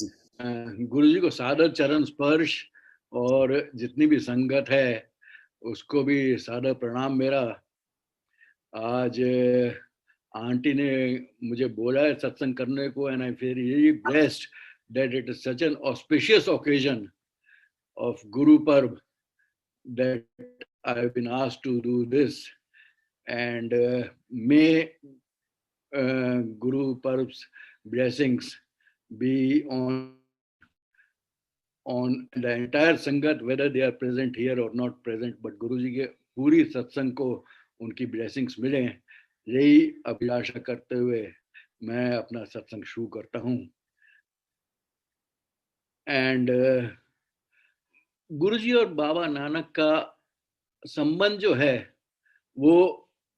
गुरु जी को सादर चरण स्पर्श और जितनी भी संगत है उसको भी सादर प्रणाम मेरा। आज आंटी ने मुझे बोला है सत्संग करने को, and I feel really blessed that it is such an auspicious occasion of Guru Parv that I have been asked to do this, and may Guru Parv's blessings be on the entire Sangat, whether they are present here or not present, but Guru जी के पूरी सत्संग को उनकी blessings मिले, यही अभिलाषा करते हुए मैं अपना सत्संग शुरू करता हूँ। एंड गुरु जी और बाबा नानक का संबंध जो है वो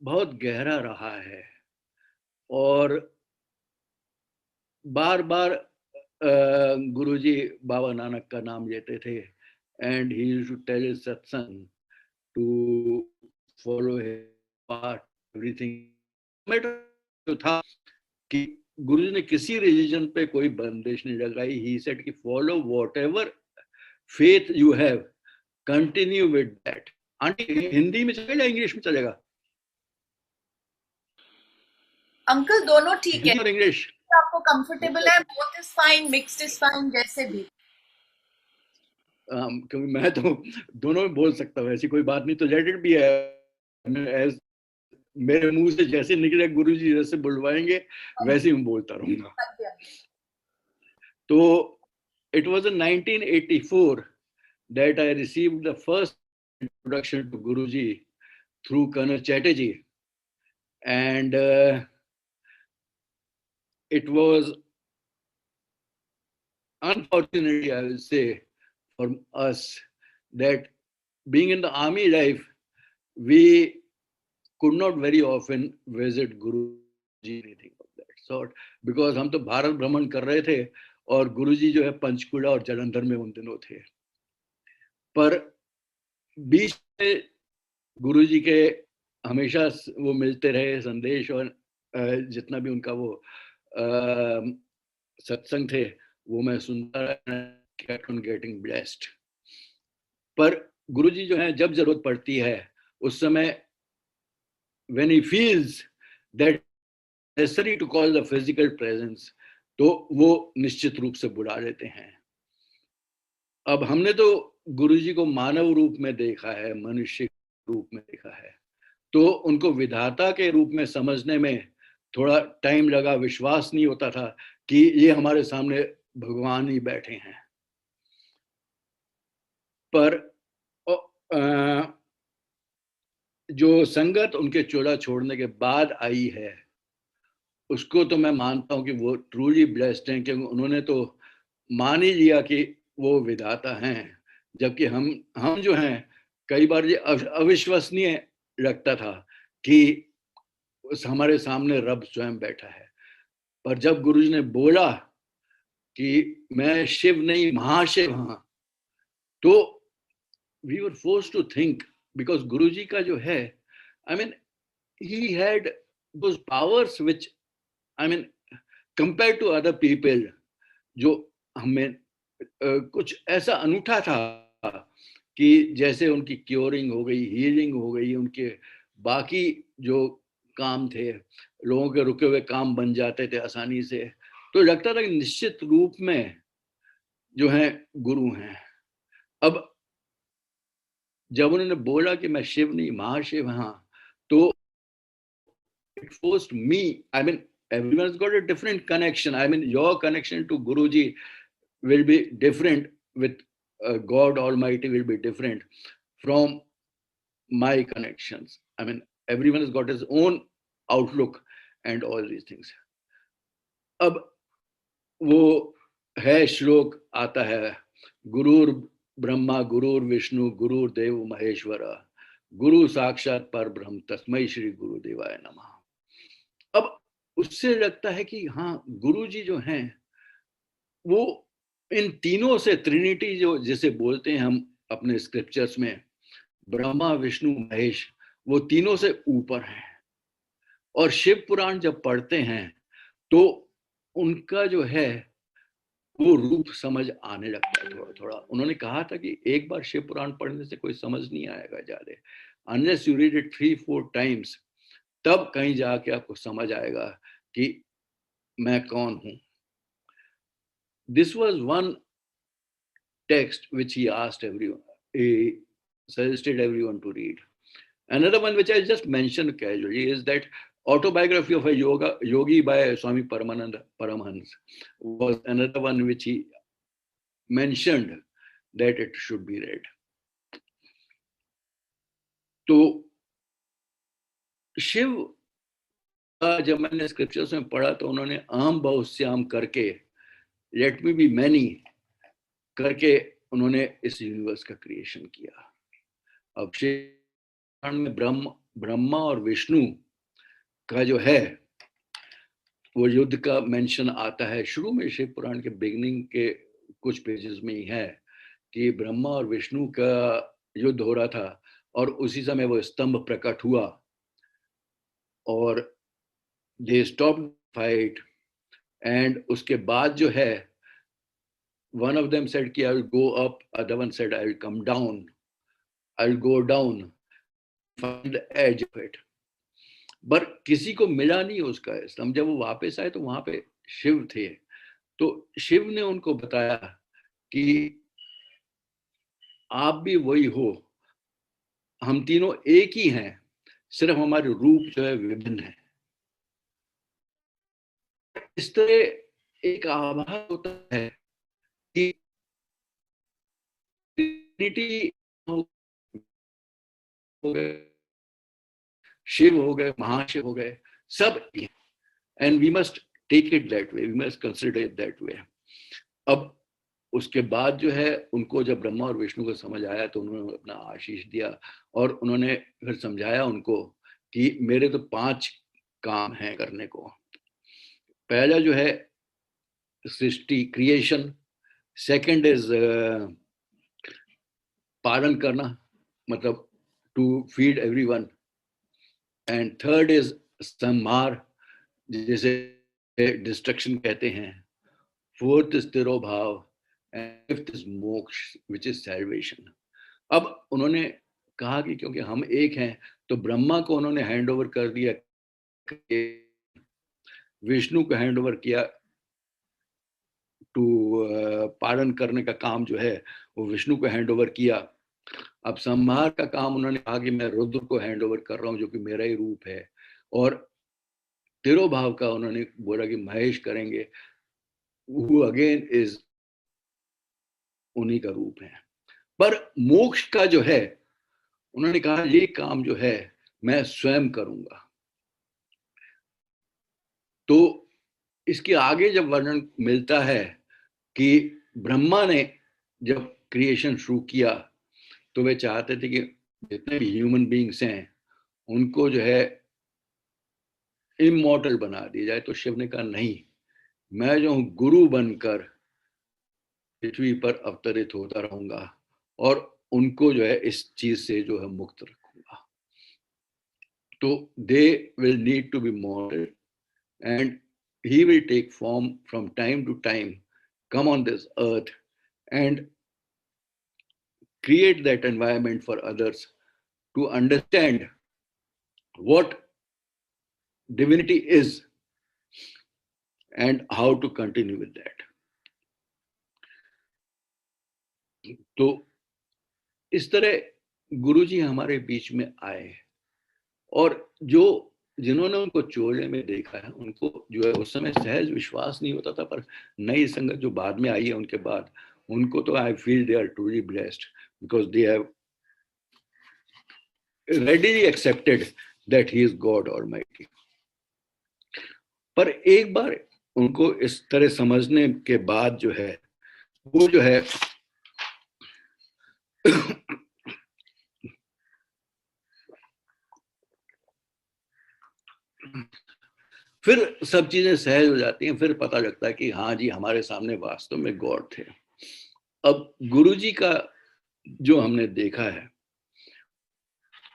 बहुत गहरा रहा है और बार बार गुरुजी बाबा नानक का नाम लेते थे, and he used to tell his satsang to follow his path everything. तो था कि गुरुजी ने किसी रिलीजन पे कोई बंदिश नहीं लगाई। ही सेड कि follow whatever faith you have, continue with that. Aunty Hindi में चलेगा या इंग्लिश में चलेगा? अंकल दोनों ठीक है, हिंदी और इंग्लिश आपको कंफर्टेबल है? Both is fine, mixed is fine, जैसे भी। क्योंकि मैं तो दोनों में बोल सकता हूँ, ऐसी कोई बात नहीं, तो लेट इट बी एज मेरे मुंह से जैसे निकले गुरुजी जैसे बुलवाएंगे वैसे ही मैं बोलता रहूंगा। तो it was in 1984 that I received the first introduction to Guruji through Colonel Chatterjee, and it was unfortunately, I will say, for us that being in the army life, we could not very often visit Guruji, anything of that sort, because हम तो भारत भ्रमण कर रहे थे और गुरुजी जो है पंचकुला और जालंधर में उन दिनों थे। पर बीच में गुरुजी के हमेशा वो मिलते रहे संदेश, और जितना भी उनका वो सत्संग थे वो मैं सुनता kept on getting blessed। पर गुरुजी जो है जब जरूरत पड़ती है उस समय when he feels that necessary to call the physical presence, तो वो निश्चित रूप से बुला लेते हैं। अब हमने तो गुरुजी को मानव रूप में देखा है, मनुष्य रूप में देखा है, तो उनको विधाता के रूप में समझने में थोड़ा टाइम लगा। विश्वास नहीं होता था कि ये हमारे सामने भगवान ही बैठे हैं। पर जो संगत उनके चोला छोड़ने के बाद आई है उसको तो मैं मानता हूं कि वो ट्रूली ब्लेस्ड हैं, क्योंकि उन्होंने तो मान ही लिया कि वो विधाता हैं, जबकि हम जो हैं कई बार ये अविश्वसनीय लगता था कि हमारे सामने रब स्वयं बैठा है। पर जब गुरुजी ने बोला कि मैं शिव नहीं महाशिव हाँ, तो we were forced to think, because गुरुजी का जो है, I mean, he had those powers which, I mean, compared to other people, जो हमें कुछ ऐसा अनूठा था कि जैसे उनकी क्योरिंग हो गई, हीलिंग हो गई, उनके बाकी जो काम थे लोगों के रुके हुए काम बन जाते थे आसानी से। तो लगता था कि निश्चित रूप में जो है गुरु हैं। अब जब उन्होंने बोला कि मैं शिव नहीं महाशिव हाँ, तो it forced me, I mean, everyone's got a different connection. I mean, your connection to Guruji will be different with God Almighty, will be different from my connections. I mean, everyone has got his own outlook and all these things. अब वो है श्लोक आता है, गुरुर ब्रह्मा गुरुर विष्णु गुरुर देव महेश्वर गुरु साक्षात पर ब्रह्म तस्मै श्री गुरुदेवाय नमः। अब उससे लगता है कि हाँ गुरुजी जो हैं वो इन तीनों से, ट्रिनिटी जो जिसे बोलते हैं हम अपने स्क्रिप्चर्स में, ब्रह्मा विष्णु महेश, वो तीनों से ऊपर हैं। और शिव पुराण जब पढ़ते हैं तो उनका जो है वो रूप समझ आने लगता है थोड़ा थोड़ा। उन्होंने कहा था कि एक बार शिव पुराण पढ़ने से कोई समझ नहीं आएगा ज्यादा, unless you read it 3-4 times, तब कहीं जाके आपको समझ आएगा कि मैं कौन हूं। This was one text which he asked everyone, he suggested everyone to read. Another one which I just mentioned casually is that autobiography of a yogi by Swami Paramananda Paramhans was another one which he mentioned that it should be read. तो शिव का जब मैंने scriptures में पढ़ा तो उन्होंने अहम बहुश्याम करके, लेट मी बी मैनी करके उन्होंने इस यूनिवर्स का क्रिएशन किया। अब शिव में ब्रह्मा और विष्णु का जो है वो युद्ध का मेंशन आता है शुरू में, शिव पुराण के बिगिनिंग के कुछ पेजेस में ही है कि ब्रह्मा और विष्णु का युद्ध हो रहा था और उसी समय वो स्तंभ प्रकट हुआ और दे स्टॉप फाइट। एंड उसके बाद जो है one of them said कि I will go up, other one said I will come down, I will go down, find the edge of it. पर किसी को मिला नहीं उसका स्तंभ। जब वो वापस आए तो वहां पे शिव थे, तो शिव ने उनको बताया कि आप भी वही हो, हम तीनों एक ही हैं, सिर्फ हमारे रूप जो है विभिन्न है। इस तरह एक आभास होता है कि हो गए, शिव हो गए, महाशिव हो गए, सब, and we must take it that way, we must consider it that way. अब उसके बाद जो है उनको जब ब्रह्मा और विष्णु को समझ आया तो उन्होंने अपना आशीष दिया और उन्होंने फिर समझाया उनको कि मेरे तो 5 काम हैं करने को। पहला जो है सृष्टि, क्रिएशन, सेकंड इज पालन करना, मतलब to feed everyone, and third is samhara, जिसे डिस्ट्रक्शन कहते हैं, fourth is tirobhava, and fifth is moksha which is salvation. अब उन्होंने कहा कि क्योंकि हम एक हैं तो ब्रह्मा को उन्होंने हैंड ओवर कर दिया, विष्णु को हैंड ओवर किया टू पालन करने का काम जो है वो विष्णु को हैंड ओवर किया। अब संहार का काम उन्होंने कहा कि मैं रुद्र को हैंड ओवर कर रहा हूँ जो कि मेरा ही रूप है, और तिरोभाव का उन्होंने बोला कि महेश करेंगे, वो अगेन इज उन्हीं का रूप है। पर मोक्ष का जो है उन्होंने कहा ये काम जो है मैं स्वयं करूंगा। तो इसके आगे जब वर्णन मिलता है कि ब्रह्मा ने जब क्रिएशन शुरू किया तो वे चाहते थे कि जितने भी ह्यूमन बीइंग्स हैं उनको जो है इमॉर्टल बना दिया जाए। तो शिव ने कहा नहीं, मैं जो हूं गुरु बनकर पृथ्वी पर अवतरित होता रहूंगा और उनको जो है इस चीज से जो है मुक्त रखूंगा। तो they will need to be mortal and he will take form from time to time, come on this earth and create that environment for others to understand what divinity is and how to continue with that. तो इस तरह गुरुजी हमारे बीच में आए और जिन्होंने उनको चोले में देखा है उनको जो है उस समय सहज विश्वास नहीं होता था, पर नई संगत जो बाद में आई है उनके बाद उनको तो I feel they are truly blessed because they have readily accepted that he is God Almighty. पर एक बार उनको इस तरह समझने के बाद जो है वो जो है फिर सब चीजें सहज हो जाती हैं, फिर पता लगता है कि हाँ जी हमारे सामने वास्तव में गॉड थे। अब गुरुजी का जो हमने देखा है,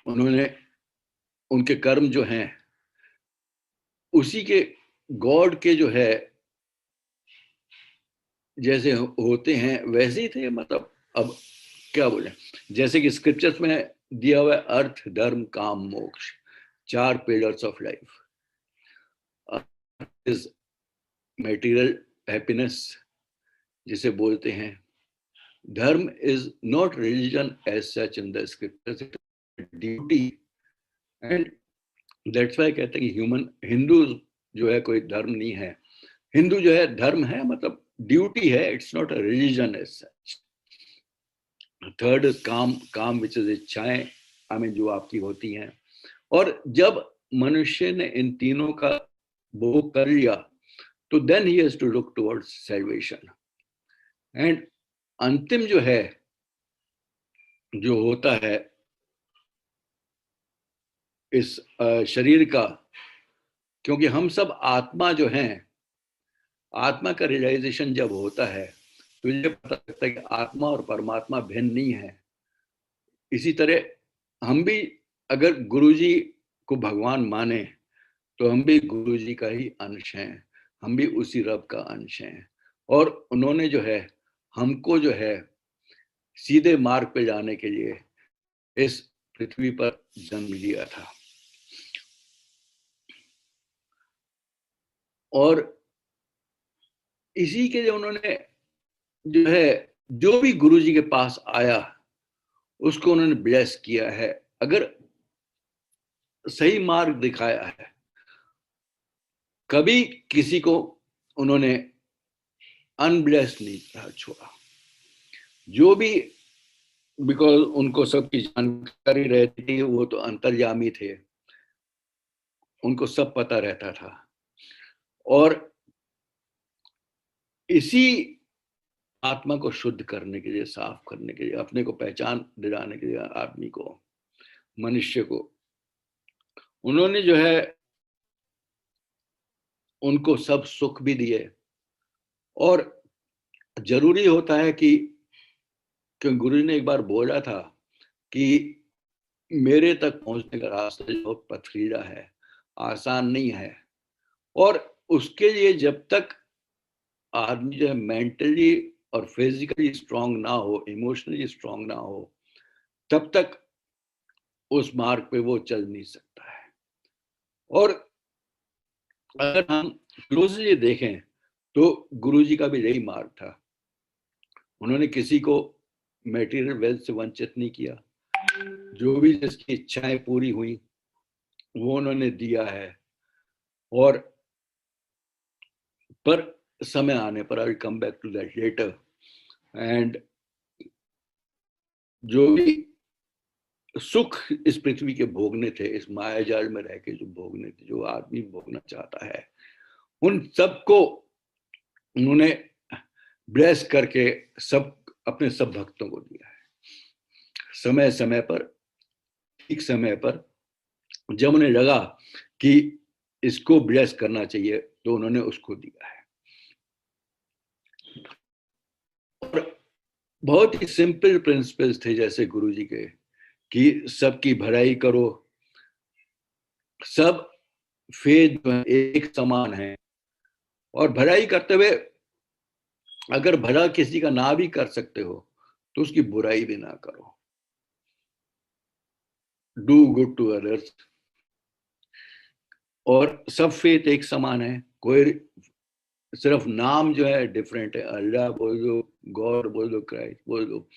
उन्होंने उनके कर्म जो हैं उसी के गॉड के जो है जैसे होते हैं वैसे ही थे, मतलब अब क्या बोले, जैसे कि स्क्रिप्चर्स में दिया हुआ है, अर्थ धर्म kama moksha, 4 pillars of life is material happiness जिसे बोलते हैं। Dharma is not religion as such in the scriptures, duty, and that's why कहते हैं कि ह्यूमन, हिंदू जो है कोई धर्म नहीं है, हिंदू जो है धर्म है, मतलब ड्यूटी है, it's not a religion as such. Third is kama, kama which is इच्छाएं, हमें जो आपकी होती हैं। और जब मनुष्य ने इन तीनों का भोग कर लिया तो then he has to look towards salvation. And अंतिम जो है, जो होता है इस शरीर का, क्योंकि हम सब आत्मा जो हैं, आत्मा का रियलाइजेशन जब होता है तो ये पता लगता है कि आत्मा और परमात्मा भिन्न नहीं है। इसी तरह हम भी अगर गुरुजी को भगवान माने तो हम भी गुरुजी का ही अंश हैं, हम भी उसी रब का अंश हैं। और उन्होंने जो है हमको जो है सीधे मार्ग पे जाने के लिए इस पृथ्वी पर जन्म लिया था। और इसी के लिए उन्होंने जो है, जो भी गुरुजी के पास आया उसको उन्होंने ब्लेस किया है, अगर सही मार्ग दिखाया है। कभी किसी को उन्होंने अनब्लेस्ड नहीं छोड़ा। जो भी, बिकॉज उनको सबकी जानकारी रहती थी, वो तो अंतर्यामी थे, उनको सब पता रहता था। और इसी आत्मा को शुद्ध करने के लिए, साफ करने के लिए, अपने को पहचान दिलाने के लिए आदमी को, मनुष्य को उन्होंने जो है उनको सब सुख भी दिए। और जरूरी होता है कि, क्योंकि गुरु ने एक बार बोला था कि मेरे तक पहुंचने का रास्ता बहुत पथरीला है, आसान नहीं है। और उसके लिए जब तक आदमी जो है मेंटली और फिजिकली स्ट्रांग ना हो, इमोशनली स्ट्रांग ना हो, तब तक उस मार्ग पे वो चल नहीं सकता है। और अगर हम क्लोजली देखें तो गुरुजी का भी यही मार्ग था। उन्होंने किसी को मेटीरियल वेल्थ से वंचित नहीं किया, जो भी जिसकी इच्छाएं पूरी हुई वो उन्होंने दिया है। और पर समय आने पर, I will come back to that later, and जो भी सुख इस पृथ्वी के भोगने थे, इस माया जाल में रह के जो भोगने थे, जो आदमी भोगना चाहता है, उन सबको उन्होंने ब्लेस करके सब अपने सब भक्तों को दिया है। समय समय पर, ठीक समय पर, जब उन्हें लगा कि इसको ब्लेस करना चाहिए तो उन्होंने उसको दिया है। और बहुत ही सिंपल प्रिंसिपल्स थे जैसे गुरुजी के, कि सबकी भलाई करो, सब फेद एक समान है, और भलाई करते हुए अगर भला किसी का ना भी कर सकते हो तो उसकी बुराई भी ना करो। Do good to others. और सब फेथ एक समान है, कोई सिर्फ नाम जो है डिफरेंट है। अल्लाह बोल दो, गॉड बोल दो, क्राइस्ट बोल दो,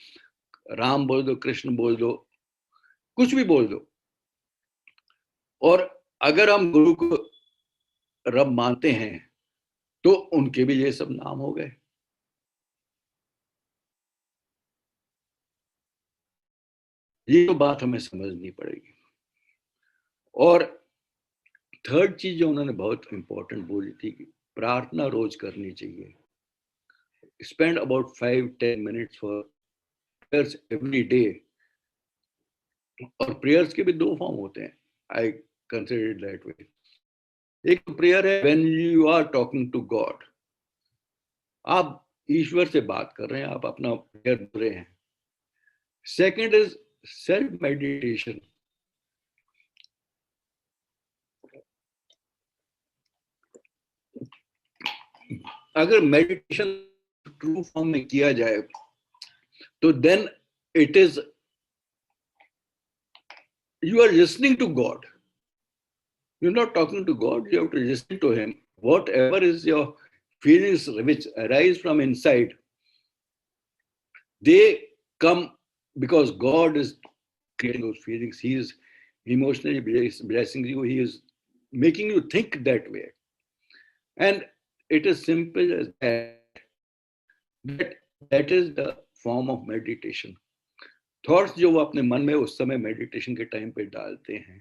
राम बोल दो, कृष्ण बोल दो, कुछ भी बोल दो। और अगर हम गुरु को रब मानते हैं तो उनके भी ये सब नाम हो गए। ये तो बात हमें समझनी पड़ेगी। और थर्ड चीज जो उन्होंने बहुत इंपॉर्टेंट बोली थी कि प्रार्थना रोज करनी चाहिए। Spend about 5-10 minutes for prayers every day. और प्रेयर्स के भी दो फॉर्म होते हैं, I consider it that way. एक प्रेयर है when you are talking to God, आप ईश्वर से बात कर रहे हैं, आप अपना प्रेयर कर रहे हैं। Second is self meditation. अगर मेडिटेशन ट्रू फॉर्म में किया जाए तो then it is you are listening to God. You're not talking to God, you have to listen to Him. Whatever is your feelings which arise from inside, they come because God is creating those feelings. He is emotionally blessing you. He is making you think that way. And it is simple as that. That is the form of meditation. Thoughts जो वो अपने मन में उस समय meditation के time पे डालते हैं,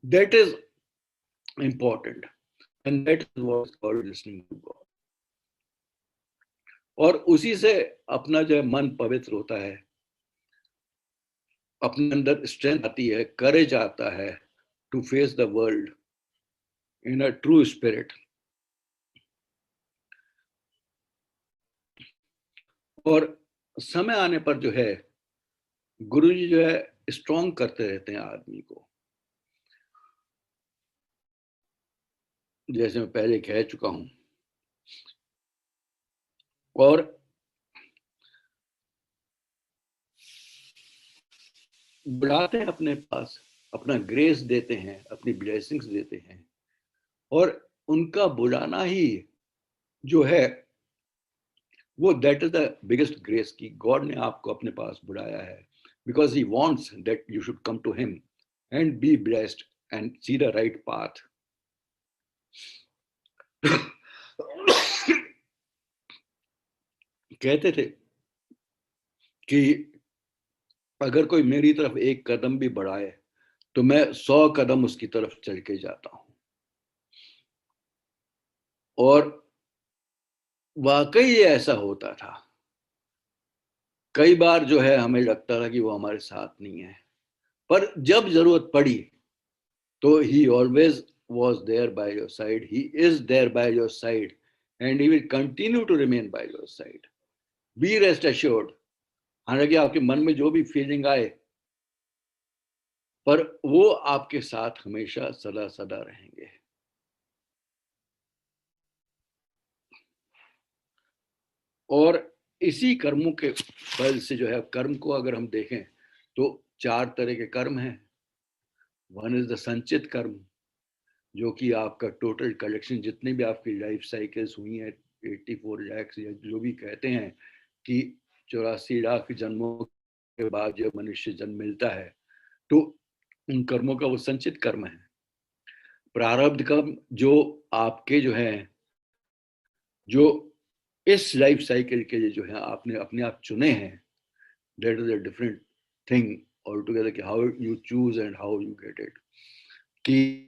that is important, and that is what is called listening to God. और उसी से अपना जो है मन पवित्र होता है, अपने अंदर स्ट्रेंथ आती है, करेज आता है to face the world in a true spirit. और समय आने पर जो है गुरुजी जो है स्ट्रॉन्ग करते रहते हैं आदमी को. जैसे मैं पहले कह चुका हूं, और बुलाते हैं अपने पास, अपना ग्रेस देते हैं, अपनी ब्लेसिंग्स देते हैं. और उनका बुलाना ही जो है वो that is the biggest grace की गॉड ने आपको अपने पास बुलाया है, because he wants that you should come to him and be blessed and see the right path. कहते थे कि अगर कोई मेरी तरफ एक कदम भी बढ़ाए तो मैं 100 कदम उसकी तरफ चल के जाता हूं. और वाकई ये ऐसा होता था. कई बार जो है हमें लगता था कि वो हमारे साथ नहीं है, पर जब जरूरत पड़ी तो ही always was there by your side. He is there by your side and he will continue to remain by your side. Be rest assured. हालांकि आपके मन में जो भी फीलिंग आए, पर वो आपके साथ हमेशा सदा सदा रहेंगे. और इसी कर्मों के फल से जो है, कर्म को अगर हम देखें तो 4 तरह के कर्म हैं. वन इज द संचित कर्म, जो कि आपका टोटल कलेक्शन, जितने भी आपकी लाइफ साइकिल्स हुई हैं 84 लाख या जो भी कहते हैं कि 84 लाख जन्मों के बाद जब मनुष्य जन्म मिलता है तो उन कर्मों का वो संचित कर्म है. प्रारब्ध कर्म जो आपके जो है, जो इस लाइफ साइकिल के लिए जो है आपने अपने आप चुने हैं, that is a different thing all together, कि how you choose and how you get it. कि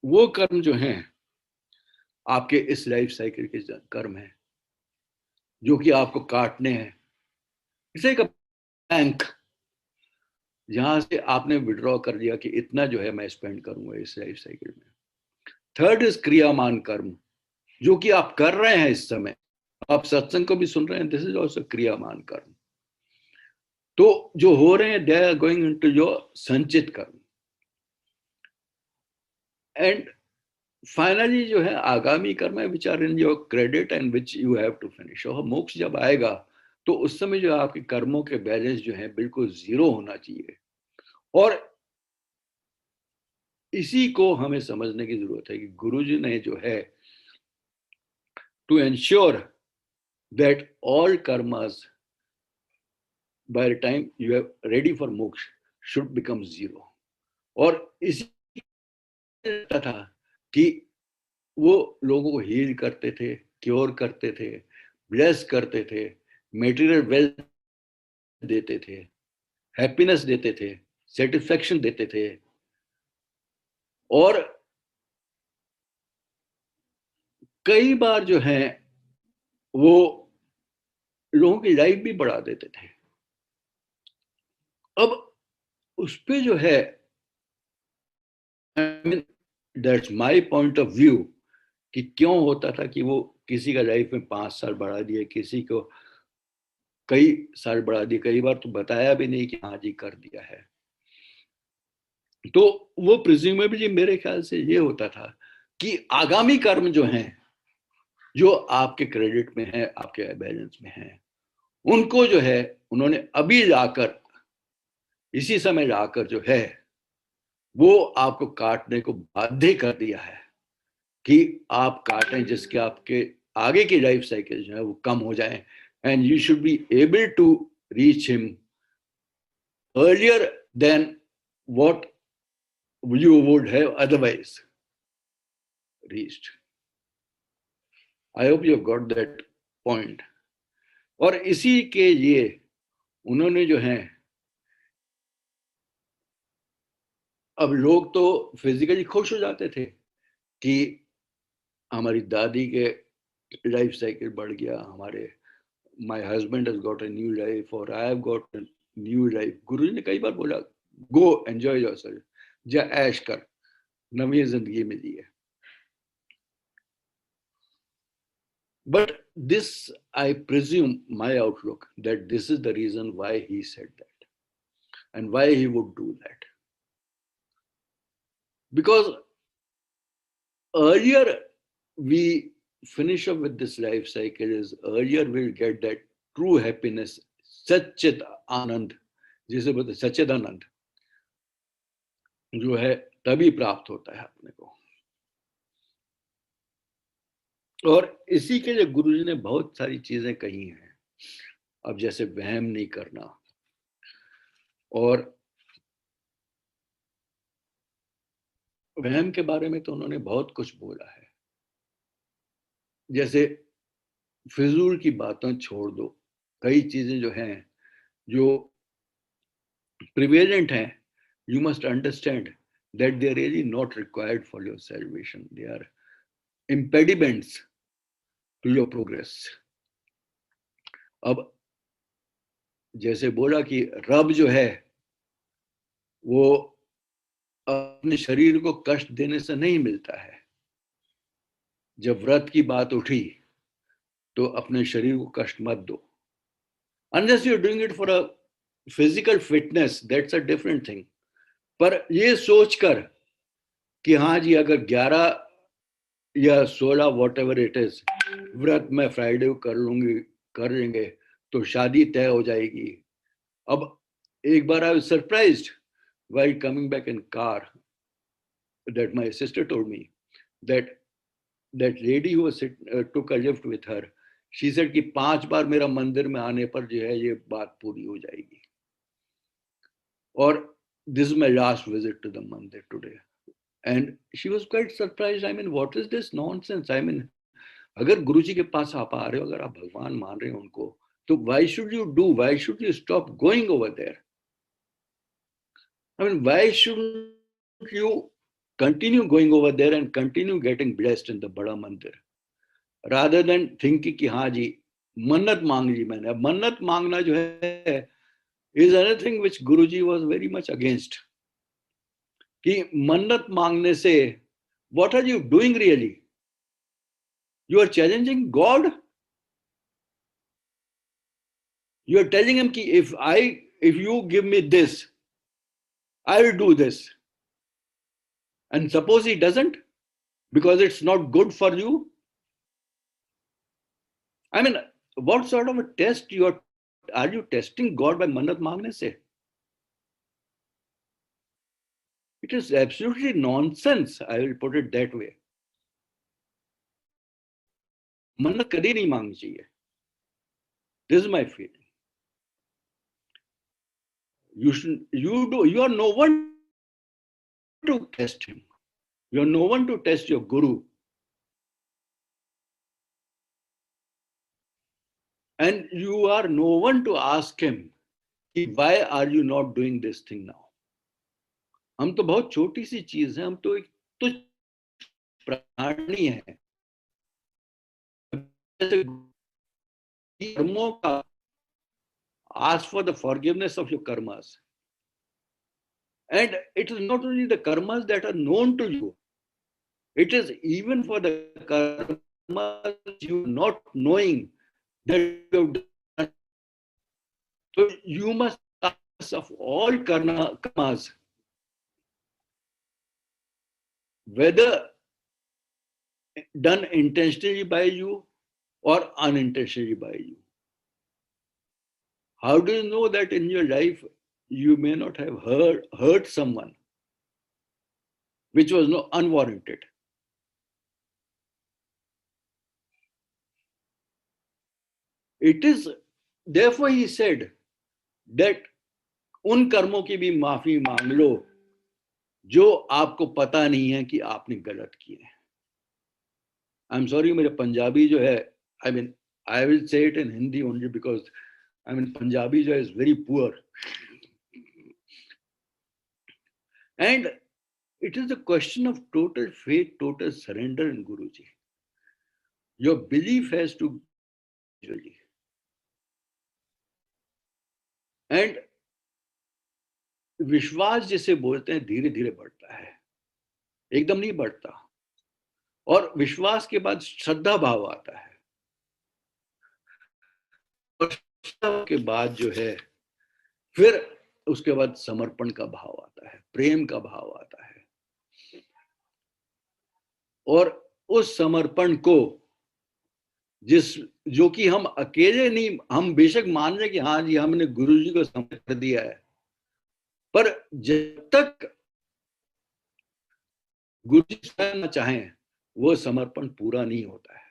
वो कर्म जो हैं आपके इस लाइफ साइकिल के कर्म हैं जो कि आपको काटने हैं. इसे एक बैंक जहां से आपने विड्रॉ कर दिया कि इतना जो है मैं स्पेंड करूंगा इस लाइफ साइकिल में. थर्ड इज क्रियामान कर्म, जो कि आप कर रहे हैं इस समय, आप सत्संग को भी सुन रहे हैं, दिस इज ऑल्सो क्रियामान कर्म. तो जो हो रहे हैं they are going into your संचित कर्म. एंड फाइनली जो है आगामी कर्म है which are in your credit and which you have to finish. और मोक्ष जब आएगा तो उस समय जो आपके कर्मों के बैलेंस जो है बिल्कुल 0 होना चाहिए. और इसी को हमें समझने की जरूरत है कि गुरुजी ने जो है to ensure that all karmas by the time you have ready for मोक्ष शुड बिकम 0. और इसी था कि वो लोगों को हील करते थे, क्योर करते थे, ब्लेस करते थे, मेटीरियल वेल्थ देते थे, हैप्पीनेस देते थे, सेटिस्फैक्शन देते थे, और कई बार जो है वो लोगों की लाइफ भी बढ़ा देते थे. अब उस पे जो है that's my point of view कि क्यों होता था कि वो किसी का लाइफ में 5 साल बढ़ा दिए, किसी को कई साल बढ़ा दिए, कई बार तो बताया भी नहीं कि हाँ जी कर दिया है. तो वो प्रिज्यूमेबली मेरे ख्याल से ये होता था कि आगामी कर्म जो हैं जो आपके क्रेडिट में है, आपके बैलेंस में है, उनको जो है उन्होंने अभी जाकर, इसी समय जाकर जो है वो आपको काटने को बाध्य कर दिया है कि आप काटें, जिसके आपके आगे की लाइफ साइकिल जो है वो कम हो जाए, and you should be able to reach him earlier than what you would have otherwise reached. I hope you have got that point. और इसी के लिए उन्होंने जो है, अब लोग तो फिजिकली खुश हो जाते थे कि हमारी दादी के लाइफ साइकिल बढ़ गया, हमारे my husband has got a new life और I have got a new life. Guru ji ने कई बार बोला, गो एंजॉय योरसेल्फ, जा ऐश कर, नवी जिंदगी मिली है. But this, I presume, my outlook, that this is the reason why he said that and why he would do that. Because earlier we finish up with this life cycle, is earlier we'll get that true happiness, Satchit Anand, जिसे बोलते सच्चिदानंद, जो है तभी प्राप्त होता है अपने को. और इसी के लिए गुरुजी ने बहुत सारी चीजें कही हैं. अब जैसे वहम नहीं करना, और वहम के बारे में तो उन्होंने बहुत कुछ बोला है. जैसे फिजूल की बातें छोड़ दो, कई चीजें जो हैं जो प्रिवेलेंट हैं, you must understand that they are really not required for your salvation. They are impediments to your progress. अब जैसे बोला कि रब जो है वो अपने शरीर को कष्ट देने से नहीं मिलता है. जब व्रत की बात उठी तो अपने शरीर को कष्ट मत दो. Unless you're doing it for a physical fitness, that's a different thing. पर ये सोचकर कि हाँ जी अगर 11 या 16 वॉट एवर इट इज व्रत में फ्राइडे को कर लेंगे तो शादी तय हो जाएगी. अब एक बार I was surprised while coming back in car that my sister told me that lady who was took a lift with her, she said कि 5 बार मेरा मंदिर में आने पर जो है ये बात पूरी हो जाएगी. और this is my last visit to the mandir today. And she was quite surprised. I mean, what is this nonsense? I mean, अगर गुरुजी के पास आप आ रहे हो, अगर आप भगवान मान रहे हो उनको, तो why should you stop going over there? I mean, why shouldn't you continue going over there and continue getting blessed in the बड़ा मंदिर, rather than thinking कि हाँ जी मन्नत मांग ली मैंने. अब मन्नत मांगना जो है is another thing which Guruji was very much against. कि मन्नत मांगने से what are you doing really? You are challenging God. You are telling him कि if you give me this, I will do this. And suppose he doesn't, because it's not good for you. I mean, what sort of a test are you testing God by mannat मांगने से? It is absolutely nonsense. I will put it that way. मन्नत कभी नहीं मांगनी चाहिए. This is my feeling. You are no one to test him. You are no one to test your guru. And you are no one to ask him, why are you not doing this thing now? हम तो बहुत छोटी सी चीज है, हम तो एक तुच्छ प्राणी है. कर्मों का, ask for the forgiveness of your karmas. And it is not only the karmas that are known to you, it is even for the karmas you not knowing that you have done. So you must ask of all karmas whether done intentionally by you or unintentionally by you. How do you know that in your life you may not have hurt someone which was no unwarranted? It is therefore he said that उन कर्मों की भी माफी मांग लो जो आपको पता नहीं है कि आपने गलत किए हैं. आई एम सॉरी, मेरे पंजाबी जो है, I will say it in Hindi only because Punjabi जो है is very poor. And it is a question of total faith, total surrender in Guruji. Your belief has to really. And विश्वास जिसे बोलते हैं धीरे धीरे बढ़ता है, एकदम नहीं बढ़ता. और विश्वास के बाद श्रद्धा भाव आता है, और श्रद्धा के बाद जो है फिर उसके बाद समर्पण का भाव आता है, प्रेम का भाव आता है. और उस समर्पण को जो कि हम अकेले नहीं, हम बेशक मान रहे कि हाँ जी हमने गुरु जी को समर्पित कर दिया है, पर जब तक गुरु जी स्वयं न चाहें वो समर्पण पूरा नहीं होता है.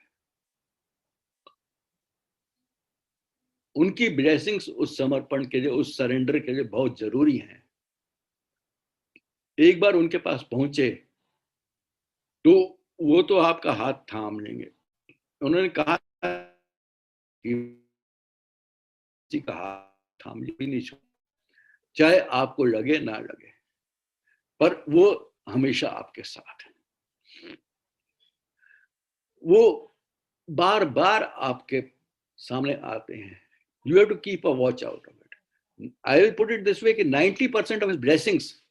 उनकी ब्लेसिंग्स उस समर्पण के लिए, उस सरेंडर के लिए बहुत जरूरी हैं. एक बार उनके पास पहुंचे तो वो तो आपका हाथ थाम लेंगे. उन्होंने कहा किसी का हाथ थाम भी नहीं छोड़, चाहे आपको लगे ना लगे, पर वो हमेशा आपके साथ है. वो बार बार आपके सामने आते हैं. You have to keep a watch out of it. I will put it this way कि 90% of his blessings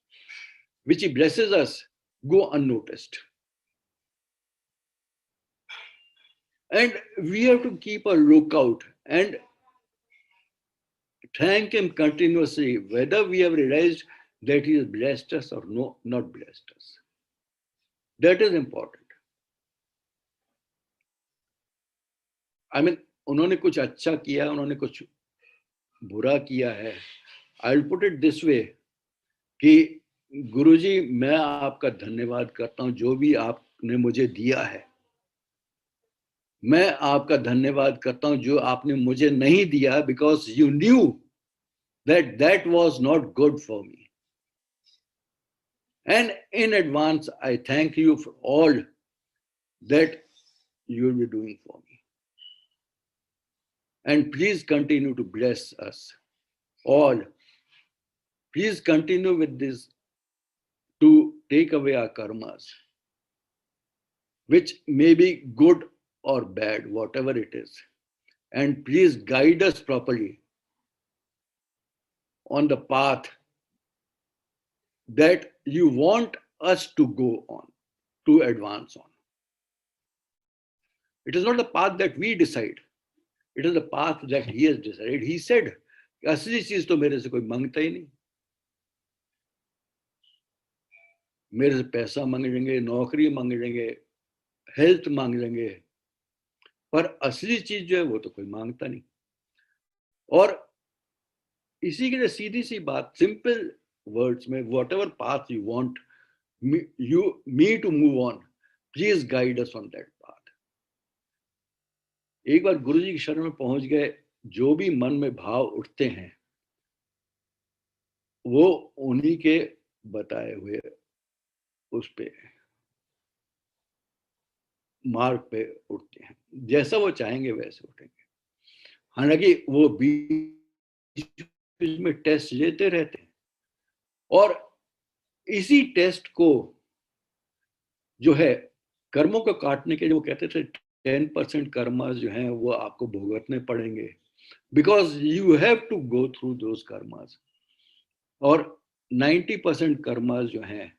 which he blesses us go unnoticed. And we have to keep a lookout and thank him continuously whether we have realized that he has blessed us or no, not blessed us. That is important. उन्होंने कुछ अच्छा किया, उन्होंने कुछ बुरा किया है. I will put it this way कि गुरुजी मैं आपका धन्यवाद करता हूं जो भी आपने मुझे दिया है. मैं आपका धन्यवाद करता हूं जो आपने मुझे नहीं दिया, because you knew that that was not good for me. And in advance I thank you for all that you will be doing for me. And please continue to bless us all. Please continue with this to take away our karmas, which may be good or bad, whatever it is. And please guide us properly on the path that you want us to go on, to advance on. It is not the path that we decide. It is the path that he has decided. He said, असली चीज तो मेरे से कोई मांगता ही नहीं. मेरे से पैसा मांग लेंगे, नौकरी मांग लेंगे, हेल्थ मांग लेंगे, पर असली चीज जो है वो तो कोई मांगता नहीं. और इसी के लिए सीधी सी बात, सिंपल वर्ड्स में, whatever path you want me to move on, please guide us on that path. एक बार गुरु जी की शरण में पहुंच गए, जो भी मन में भाव उठते हैं वो उन्हीं के बताए हुए उस पे मार्ग पे उठते हैं. जैसा वो चाहेंगे वैसे उठेंगे. हालांकि वो बीच में टेस्ट लेते रहते हैं, और इसी टेस्ट को जो है कर्मों को काटने के लिए वो कहते थे 10% कर्मास जो हैं वो आपको भुगतने पड़ेंगे, because you have to go through those karmas. और 90% कर्मास जो हैं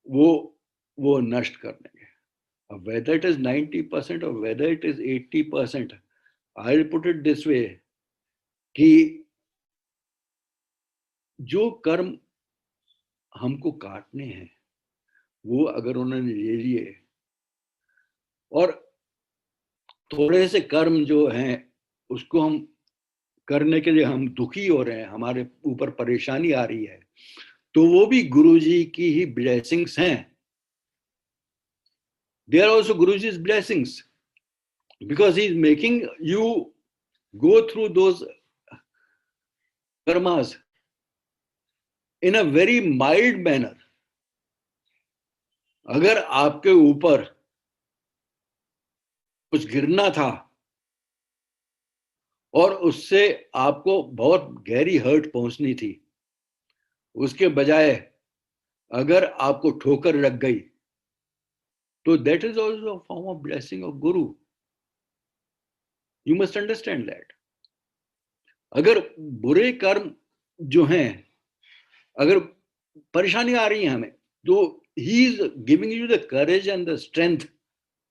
वो नष्ट कर देंगे. Whether it is 90% or whether it is 80%, I'll put it this way कि जो कर्म हमको काटने हैं वो अगर उन्होंने ले लिए और थोड़े से कर्म जो हैं उसको हम करने के लिए हम दुखी हो रहे हैं, हमारे ऊपर परेशानी आ रही है, तो वो भी गुरु जी की ही ब्लेसिंग्स हैं. They are also Guruji's blessings because he is making you go through those karmas in a very mild manner. अगर आपके ऊपर कुछ गिरना था और उससे आपको बहुत गहरी हर्ट पहुंचनी थी, उसके बजाय अगर आपको ठोकर लग गई, तो that is also a form of blessing of Guru. You must understand that. अगर बुरे कर्म जो हैं, अगर परेशानी आ रही है हमें, तो he is giving you the courage and the strength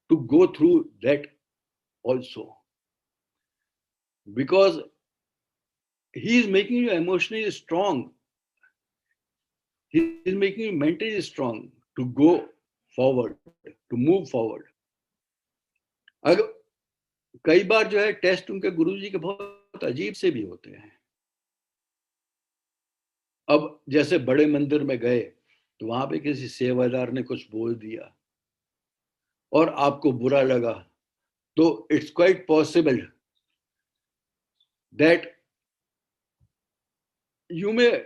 to go through that also, because he is making you emotionally strong, he is making you mentally strong to go forward, to move forward. अगर कई बार जो है test उनके गुरुजी के बहुत अजीब से भी होते हैं. अब जैसे बड़े मंदिर में गए तो वहां पे किसी सेवादार ने कुछ बोल दिया और आपको बुरा लगा, तो it's quite possible that you may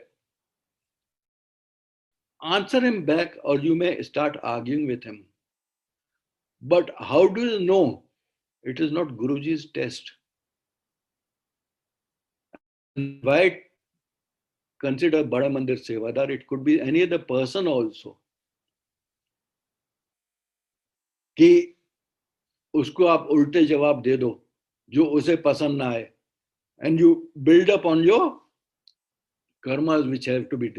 answer him back or you may start arguing with him. But how do you know it is not Guruji's test? Why consider Bada Mandir Sevadar? It could be any other person also. कि उसको आप उल्टे जवाब दे दो जो उसे पसंद ना आए, and you build up on your karmas which have to be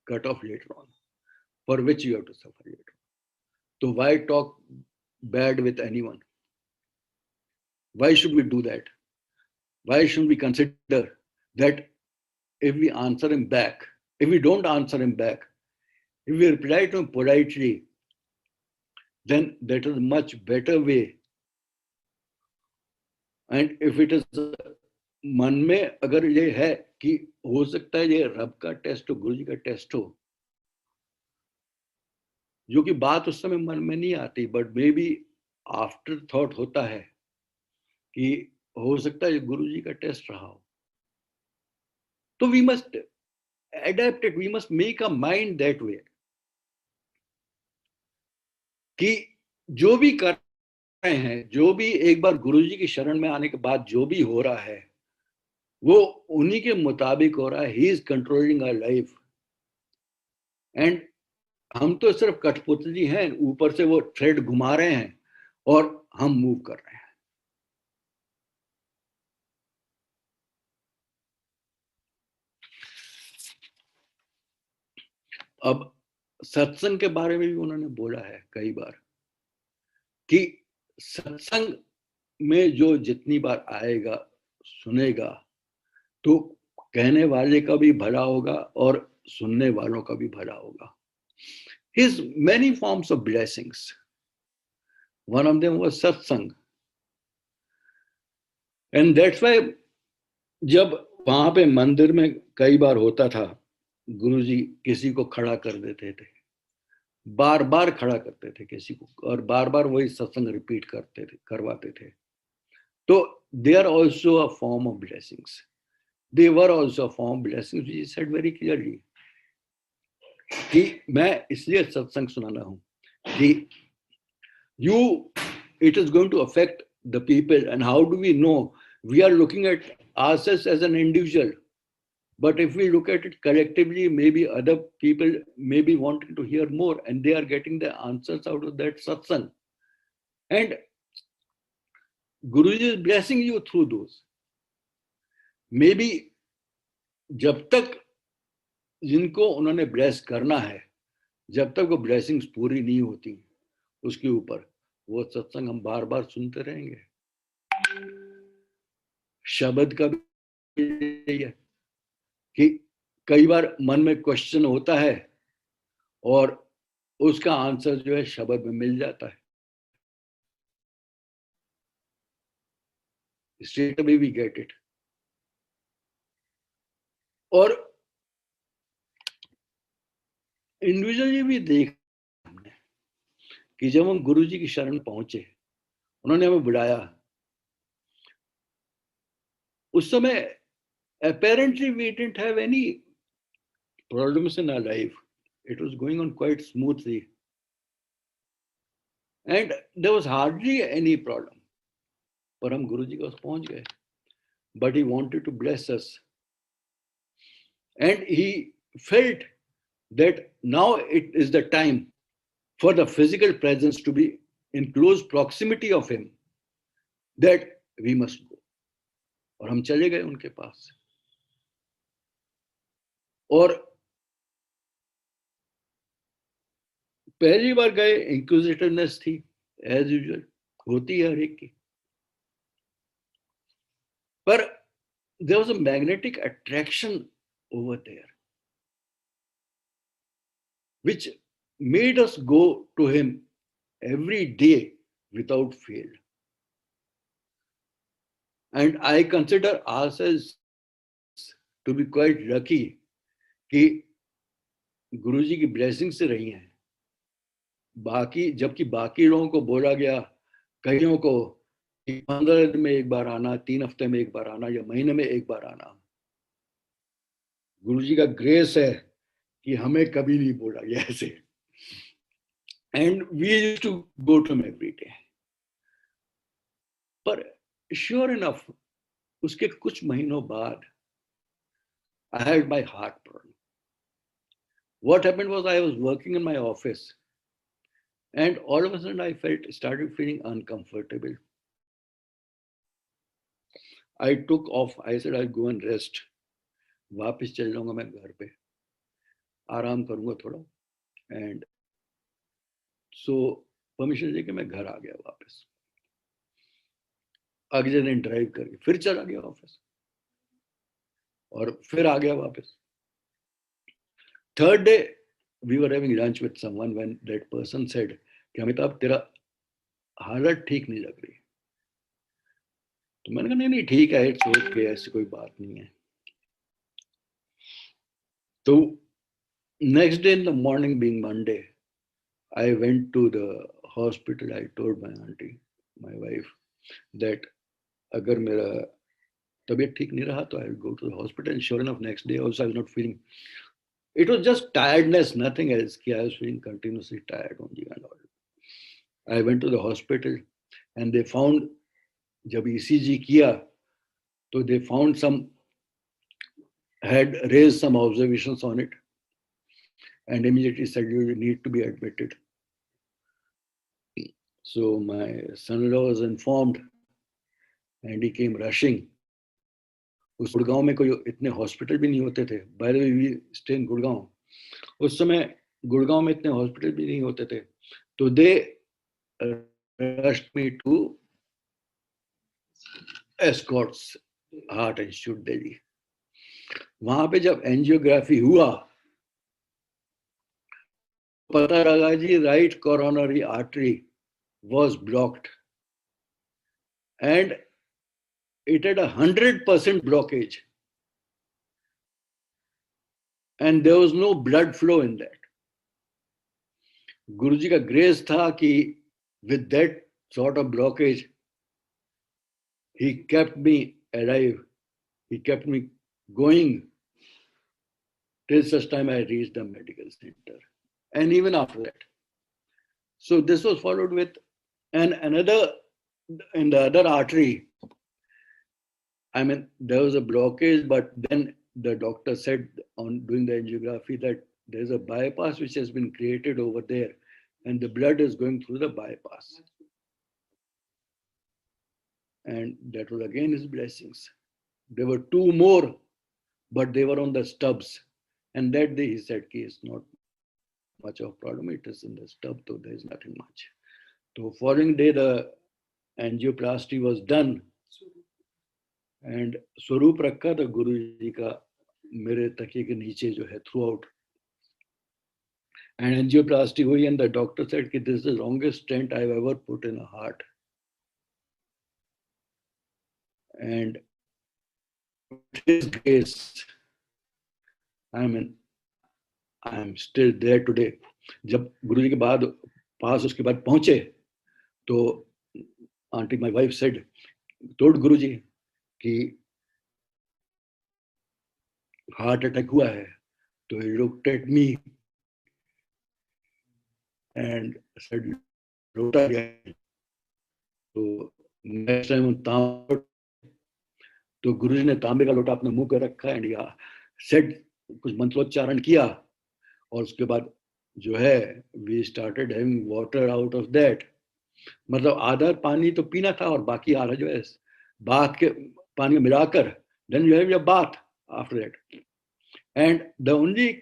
cut off later on, for which you have to suffer later. So why talk bad with anyone? Why should we do that? Why should we consider that if we answer him back, if we don't answer him back, if we reply to him politely, then that is a much better way. And if it is मन में अगर ये है कि हो सकता है ये रब का टेस्ट हो, गुरु जी का टेस्ट हो, जो कि बात उस समय मन में नहीं आती, but may be after thought होता है कि हो सकता है गुरु जी का टेस्ट रहा हो, तो we must adapt it, we must make a mind that way कि जो भी कर रहे हैं, जो भी एक बार गुरु जी की शरण में आने के बाद जो भी हो रहा है वो उन्हीं के मुताबिक हो रहा है. He is controlling our life and हम तो सिर्फ कठपुतली हैं, ऊपर से वो थ्रेड घुमा रहे हैं और हम मूव कर रहे हैं. अब सत्संग के बारे में भी उन्होंने बोला है कई बार कि सत्संग में जो जितनी बार आएगा सुनेगा तो कहने वाले का भी भला होगा और सुनने वालों का भी भला होगा. His many forms of blessings, one of them was satsang, and that's why जब वहां पे मंदिर में कई बार होता था, गुरुजी किसी को खड़ा कर देते थे, बार बार खड़ा करते थे किसी को और बार बार वही सत्संग रिपीट करते थे, करवाते थे. तो they are also a form of blessings. They were also a form of blessings, which is said very clearly. कि मैं इसलिए सत्संग सुनाना हूं कि it is going to affect the people, and how do we know? We are looking at ourselves as an individual, but if we look at it collectively, maybe other people may be wanting to hear more and they are getting the answers out of that satsang, and Guruji is blessing you through those. Maybe जब तक जिनको उन्होंने bless करना है, जब तक वो blessings पूरी नहीं होती उसके ऊपर, वो सत्संग हम बार बार सुनते रहेंगे. शब्द का भी है कि कई बार मन में क्वेश्चन होता है और उसका आंसर जो है शब्द में मिल जाता है. straight away we get it. और इंडिविजुअली भी देख हमने कि जब हम गुरु जी की शरण पहुंचे, उन्होंने हमें बुलाया, उस समय apparently we didn't have any problems in our life. It was going on quite smoothly. And there was hardly any problem. पर हम गुरु जी के पास पहुंच गए. But he wanted to bless us. And he felt that now it is the time for the physical presence to be in close proximity of him, that we must go. और हम चले गए उनके पास. और पहली बार गए, इंक्विजिटिवनेस थी, as usual होती है हर एक की, पर there was a magnetic attraction over there which made us go to him every day without fail. And I consider ourselves to be quite lucky कि गुरुजी की ब्लेसिंग से रही हैं. बाकी जबकि बाकी लोगों को बोला गया, कईयों को 15 दिन में एक बार आना, 3 हफ्ते में एक बार आना या महीने में एक बार आना, गुरुजी का ग्रेस है कि हमें कभी नहीं बोला गया ऐसे. And we used to go to him every day. पर श्योर इनफ उसके कुछ महीनों बाद I had my heart problem. What happened was I was working in my office and all of a sudden I started feeling uncomfortable. I took off. I said I'll go and rest. वापस चल जाऊंगा मैं घर पे, आराम करूंगा थोड़ा. And so permission लेके मैं घर आ गया वापस. अगले दिन ड्राइव करके फिर चला गया ऑफिस और फिर आ गया वापस. Third day we were having lunch with someone when that person said कि अमिताभ तेरा हालत ठीक नहीं लग रही. तो मैंने कहा नहीं नहीं ठीक है, इट्स ओके, ऐसी कोई बात नहीं है. तो next day in the morning being Monday I went to the hospital. I told my auntie, my wife, that अगर मेरा तबीयत ठीक नहीं रहा तो I will go to the hospital. And sure enough, next day also I was not feeling. It was just tiredness, nothing else. I was feeling continuously tired only and all. I went to the hospital and they found, जब ECG किया, तो they found had raised some observations on it and immediately said you need to be admitted. So my son-in-law was informed and he came rushing. उस गुड़गांव में कोई इतने hospital भी नहीं होते थे. By the way we stay in Gurgaon. उस समय गुड़गांव में इतने हॉस्पिटल भी नहीं होते थे. तो दे rushed me to Escorts Heart Institute Delhi. वहां पे जब एंजियोग्राफी हुआ पता लगा जी right coronary artery was blocked and it had 100% blockage and there was no blood flow in that. गुरुजी का ग्रेस था कि with that sort of blockage he kept me alive, he kept me going till such time I reached the medical center and even after that. So this was followed with another in the other artery. I mean, there was a blockage, but then the doctor said on doing the angiography that there's a bypass which has been created over there and the blood is going through the bypass. And that was again his blessings. There were 2 more, but they were on the stubs. And that day he said, it's not much of a problem, it is in the stub, so there is nothing much. So following day, the angioplasty was done. And स्वरूप रखा था गुरु जी का मेरे तकिए के नीचे जो है throughout. And angioplasty हुई and the doctor said कि this is the longest stent I've ever put in a heart. And His grace, I mean, I am still there today. जब गुरुजी के बाद पास उसके बाद पहुंचे तो aunty my wife said told गुरुजी कि हार्ट अटैक हुआ है. तो he looked at me and said लोटा गया. तो नेक्स्ट टाइम तो गुरुजी ने तांबे का लोटा अपने मुंह पे रखा एंड या सेड कुछ मंत्रोच्चारण किया और उसके बाद जो है we started having water out of that. मतलब आधा पानी तो पीना था और बाकी आधा जो है बाथ के पानी में मिलाकर then you have your bath after that. And the only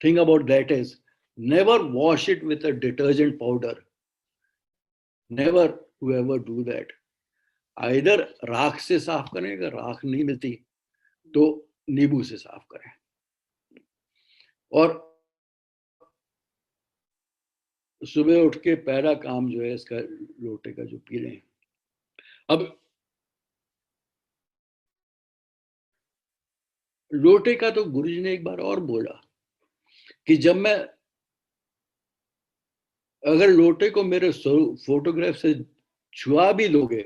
thing about that is never wash it with a detergent powder. Never whoever do that. Either राख से साफ करें, अगर राख नहीं मिलती तो नींबू से साफ करें. और सुबह उठ के पहला काम जो है इसका लोटे का जो पी लें. अब लोटे का तो गुरुजी ने एक बार और बोला कि जब मैं अगर लोटे को मेरे फोटोग्राफ से छुआ भी लोगे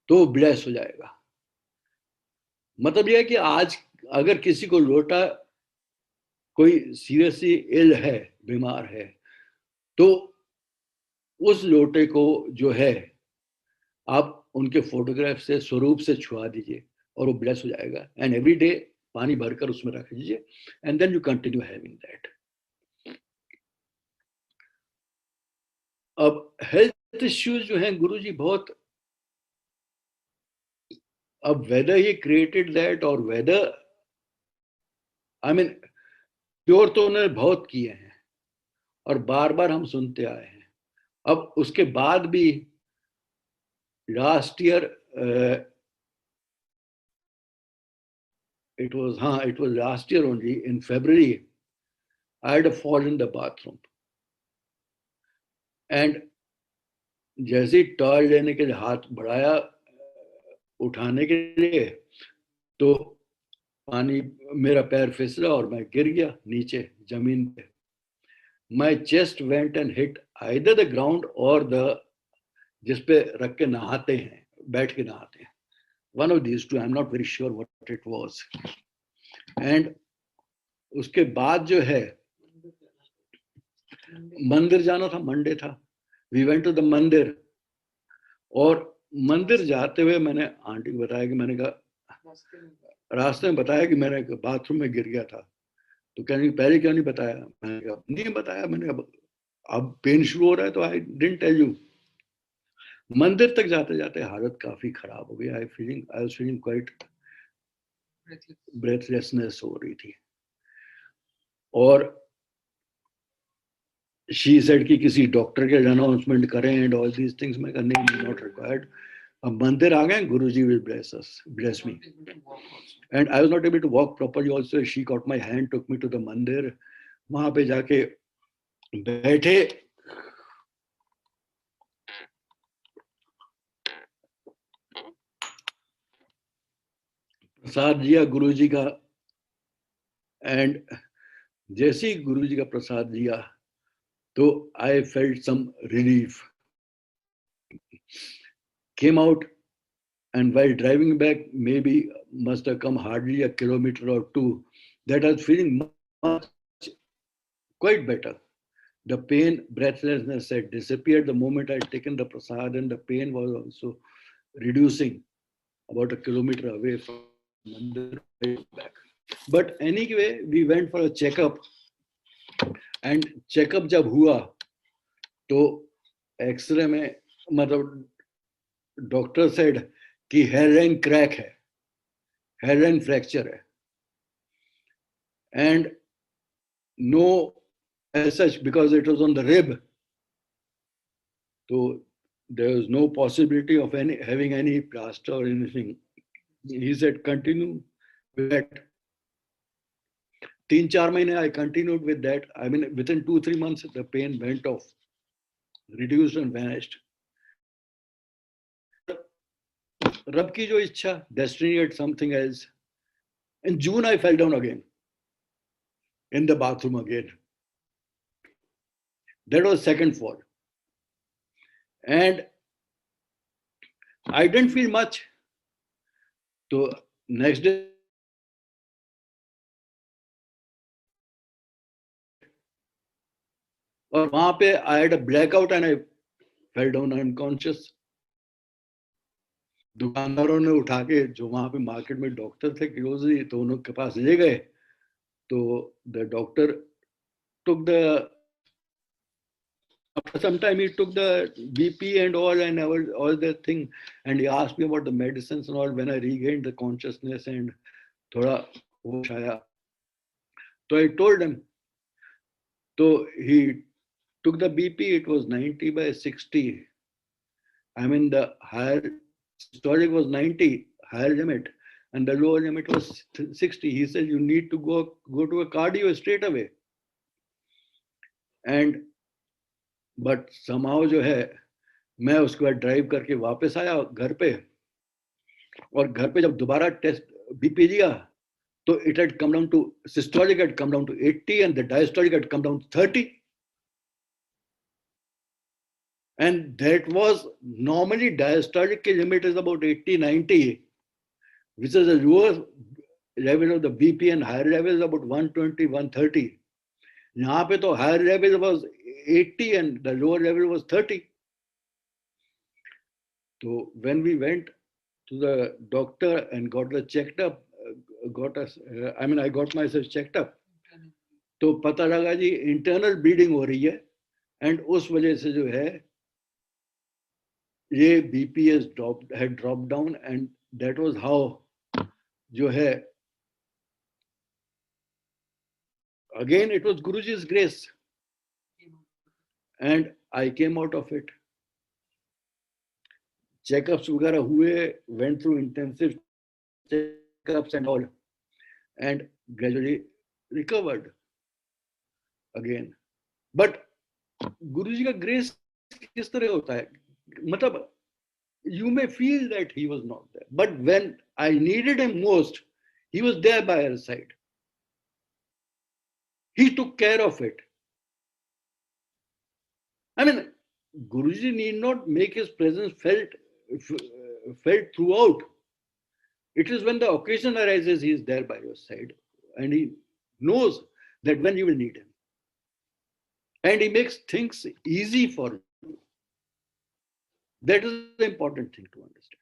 तो ब्लेस हो जाएगा. मतलब यह है कि आज अगर किसी को लोटा कोई सीरियसली इल है, बीमार है, तो उस लोटे को जो है आप उनके फोटोग्राफ से स्वरूप से छुआ दीजिए और वो ब्लेस हो जाएगा. एंड एवरी डे पानी भरकर उसमें रख दीजिए and then you continue having that. अब हेल्थ इश्यूज जो हैं गुरुजी बहुत, अब वेदर ही क्रिएटेड दैट और वेदर आई मीन क्योर तो उन्होंने बहुत किए हैं और बार बार हम सुनते आए हैं. अब उसके बाद भी last year it was last year only in February I had a fall in the bathroom and जैसे ही टॉयल लेने के लिए हाथ बढ़ाया उठाने के लिए तो पानी मेरा पैर फिसला और मैं गिर गया नीचे जमीन पे. My chest went and hit either the ground or the जिस पे रख के नहाते हैं, बैठ के नहाते हैं. One of these two, I'm not very sure what it was. And उसके बाद जो है मंदिर जाना था, मंडे था. We went to the मंदिर और मंदिर जाते हुए मैंने आंटी को बताया कि मैंने कहा रास्ते में बताया कि मैंने बाथरूम में गिर गया था. तो कहने पहले क्यों नहीं बताया. मैंने कहा नहीं बताया. मैंने कहा अब पेन शुरू हो रहा है तो आई डिडंट टेल यू. मंदिर तक जाते जाते हालत काफी खराब हो गई. I was feeling quite breathlessness हो रही थी. और शी सेड कि किसी डॉक्टर के अनाउंसमेंट करें एंड ऑल दीज थिंग्स. मैं कहा नहीं, नॉट रिक्वायर्ड. अब मंदिर आ गए, गुरुजी will bless me. And I was not able to walk properly also. She got my hand, took me to the मंदिर. वहां पे जाके बैठे, प्रसाद लिया गुरुजी का. एंड जैसे ही गुरुजी का प्रसाद लिया तो I felt some relief. Came out and while driving back, maybe must have come hardly a kilometer or two, that I was feeling much, quite better. The pain, breathlessness had disappeared the moment I had taken the prasad, and the pain was also reducing about a kilometer away from Mandir back. But anyway, we went for a checkup, and checkup जब हुआ तो x ray में मतलब doctor said कि hairline crack है, hairline fracture है. And no as such, because it was on the rib, so there was no possibility of having any plaster or anything. He said continue with that. 3-4 महीने I continued with that. I mean within 2-3 months the pain went off, reduced and vanished. रब की जो इच्छा, destiny had something else. In June, I fell down again in the bathroom again. That was second fall. And I didn't feel much. So next day, और वहां पे I had a blackout and I fell down unconscious. दुकानदारों ने उठा के, जो वहां पे मार्केट में डॉक्टर थे क्लोजली, तो उनके पास ले गए. तो the doctor took the after some time he took the BP and all that thing, and he asked me about the medicines and all. When I regained the consciousness and थोड़ा होश आया, तो I told him. So he took the BP. It was 90/60. I mean the higher systolic was 90, higher limit, and the lower limit was 60. He said you need to go to a cardio straight away. And but somehow जो है, मैं उसके बाद drive करके वापस आया घर पे, और घर पे जब दोबारा टेस्ट बीपी लिया, तो it had come down to, systolic had come down to 80 and the diastolic had come down to 30. And that was normally diastolic limit is about 80-90, which is the lower level of the BP, and higher level is about 120-130. यहाँ पे तो higher level was 80 and the lower level was 30. So when we went to the doctor and got the checked up, I got myself checked up. तो पता लगा जी internal bleeding हो रही है, and उस वजह से जो है ये BP had dropped down, and that was how जो है, again it was Guruji's grace, and I came out of it. Checkups वगैरह हुए, went through intensive checkups and all, and gradually recovered again. But Guruji का grace किस तरह होता है, मतलब you may feel that he was not there, but when I needed him most, he was there by her side. He took care of it. I mean, Guruji need not make his presence felt throughout. It is when the occasion arises, he is there by your side, and he knows that when you will need him. And he makes things easy for you. That is the important thing to understand.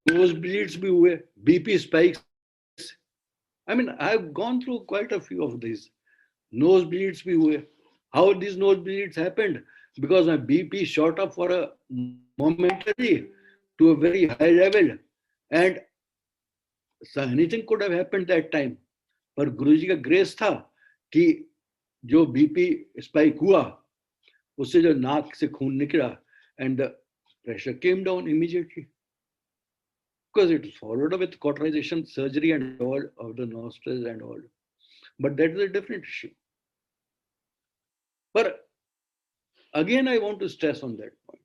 Nosebleeds bhi hue, BP spikes. I mean, I've gone through quite a few of these. Nosebleeds bhi hue. How these nosebleeds happened? Because my BP shot up for a momentary to a very high level, and so anything could have happened that time. पर गुरुजी का grace था कि जो BP spike हुआ, उससे जो नाक से खून निकला, and the pressure came down immediately, because it was followed up with cauterization surgery and all of the nostrils and all. But that is a different issue. But again, I want to stress on that point,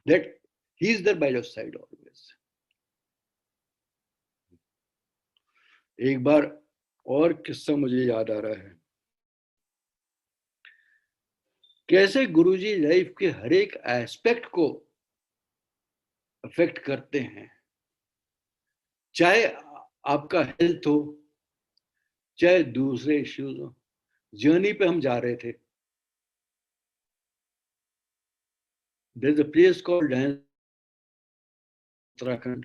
that he is there by your side always. एक बार और किस्सा मुझे याद आ रहा है, कैसे गुरुजी life के हर एक एस्पेक्ट को अफेक्ट करते हैं, चाहे आपका हेल्थ हो, चाहे दूसरे इश्यूज हो. जर्नी पे हम जा रहे थे. There is a place called Uttarakhand.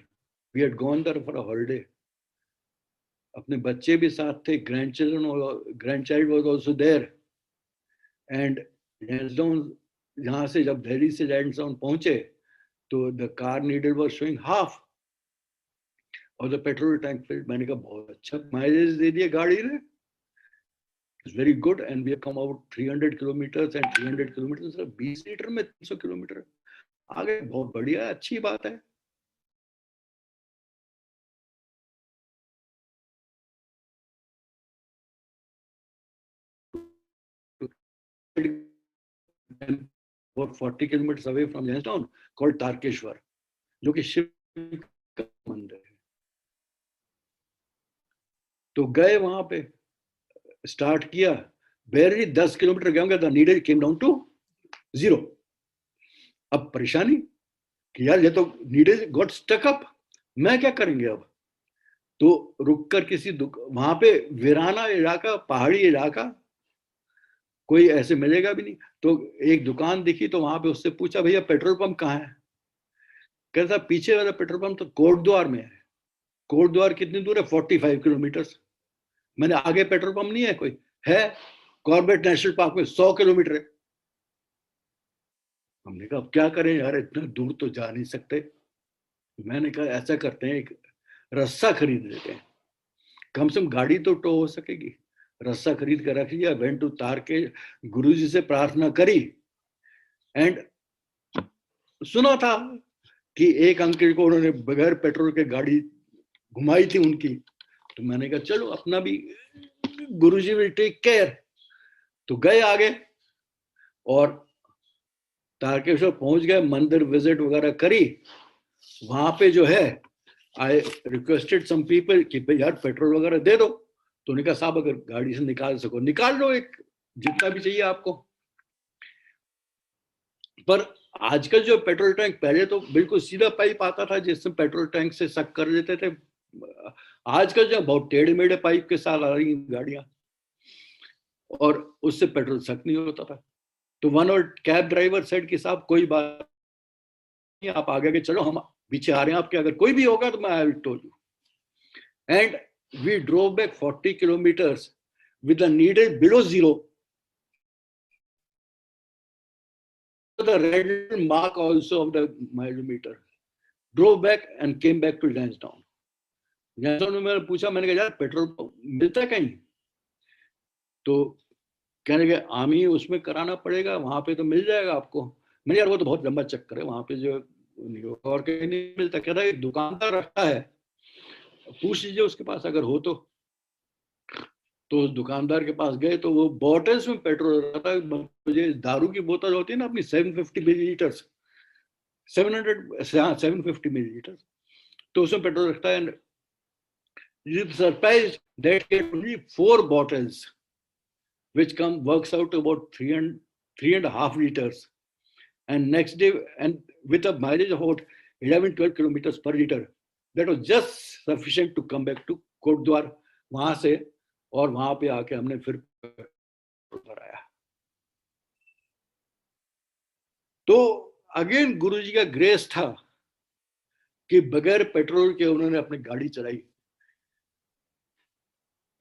We had gone there for a holiday. अपने बच्चे भी साथ थे, grandchild was also there. And Lansdowne, यहाँ से जब दिल्ली से Lansdowne पहुंचे, तो the car needle was showing half of the petrol tank filled. मैंने कहा बहुत अच्छा माइलेज दे दिया गाड़ी ने. It's very good, and we have come out 300 kilometers, and 300 kilometers 20 litre में 300 किलोमीटर आगे, बहुत बढ़िया, अच्छी बात है. about 40 kilometers away from Lansdowne, called Tarkeshwar, जो कि शिव का मंदिर है. तो गए वहां पे, स्टार्ट किया, barely 10 किलोमीटर गए होंगे, the needle came down to 0. अब परेशानी कि यार ये तो needle got stuck up, मैं क्या करेंगे अब. तो रुक कर किसी वहां पे वीराना इलाका, पहाड़ी इलाका, कोई ऐसे मिलेगा भी नहीं. तो एक दुकान दिखी, तो वहां पे उससे पूछा, भैया पेट्रोल पंप कहाँ है. कहता पीछे वाला पेट्रोल पंप तो कोटद्वार में है. कोटद्वार कितनी दूर है? 45 किलोमीटर. मैंने आगे पेट्रोल पंप नहीं है कोई? है, कॉर्बेट नेशनल पार्क में 100 किलोमीटर है. हमने कहा अब क्या करें यार, इतना दूर तो जा नहीं सकते. मैंने कहा ऐसा करते हैं, एक रस्सा खरीद लेते हैं, कम से कम गाड़ी तो टो हो सकेगी. रस्सा खरीद कर रख लिया. वेंट टू तार के, गुरुजी से प्रार्थना करी. एंड सुना था कि एक अंकल को उन्होंने बगैर पेट्रोल के गाड़ी घुमाई थी उनकी. तो मैंने कहा चलो अपना भी, गुरुजी विल टेक केयर. तो गए आगे और तारकेश्वर पहुंच गए, मंदिर विजिट वगैरह करी. वहां पे जो है, आई रिक्वेस्टेड सम पीपल कि भाई यार पेट्रोल वगैरह दे दो. तो उन्होंने कहा साहब अगर गाड़ी से निकाल सको निकाल लो, एक जितना भी चाहिए आपको. पर आजकल जो पेट्रोल टैंक, पहले तो बिल्कुल सीधा पाइप आता था जिससे पेट्रोल टैंक से सक कर लेते थे. आजकल जो बहुत टेढ़े मेढ़े पाइप के साथ आ रही गाड़ियां, और उससे पेट्रोल सक नहीं होता था. तो वन और कैब ड्राइवर सेड कि साहब कोई बात नहीं, आप आगे के चलो, हम पीछे आ रहे हैं आपके, अगर कोई भी होगा तो मैं I will tell you. And we drove back 40 kilometres with the needle below 0. The red mark also of the mileometer. Drove back and came back to Lansdowne. Lansdowne में मैंने पूछा, मैंने कहा यार पेट्रोल मिलता है कहीं? तो कहने लगे आर्मी उसमें कराना पड़ेगा, वहां पे तो मिल जाएगा आपको. मैंने यार वो तो बहुत लंबा चक्कर है, वहां पे जो और कहीं नहीं मिलता. कह रहा है एक दुकानदार रखता है, पूछ लीजिए उसके पास अगर हो तो. तो उस दुकानदार के पास गए तो वो बॉटल्स में पेट्रोल रहा था. मुझे दारू की बोतल होती है ना अपनी 750 मिलीलीटर, 750 मिलीलीटर, तो उसमें पेट्रोल रखता है. Surprise that get only 4 bottles which works out to about 3.5 liters. And next day, and with a mileage of about 11-12 kilometers per liter, that was just sufficient to come back to Kotdwar. वहां से और वहां पे आके हमने फिर भराया. तो अगेन गुरुजी का ग्रेस था कि बगैर पेट्रोल के उन्होंने अपनी गाड़ी चलाई.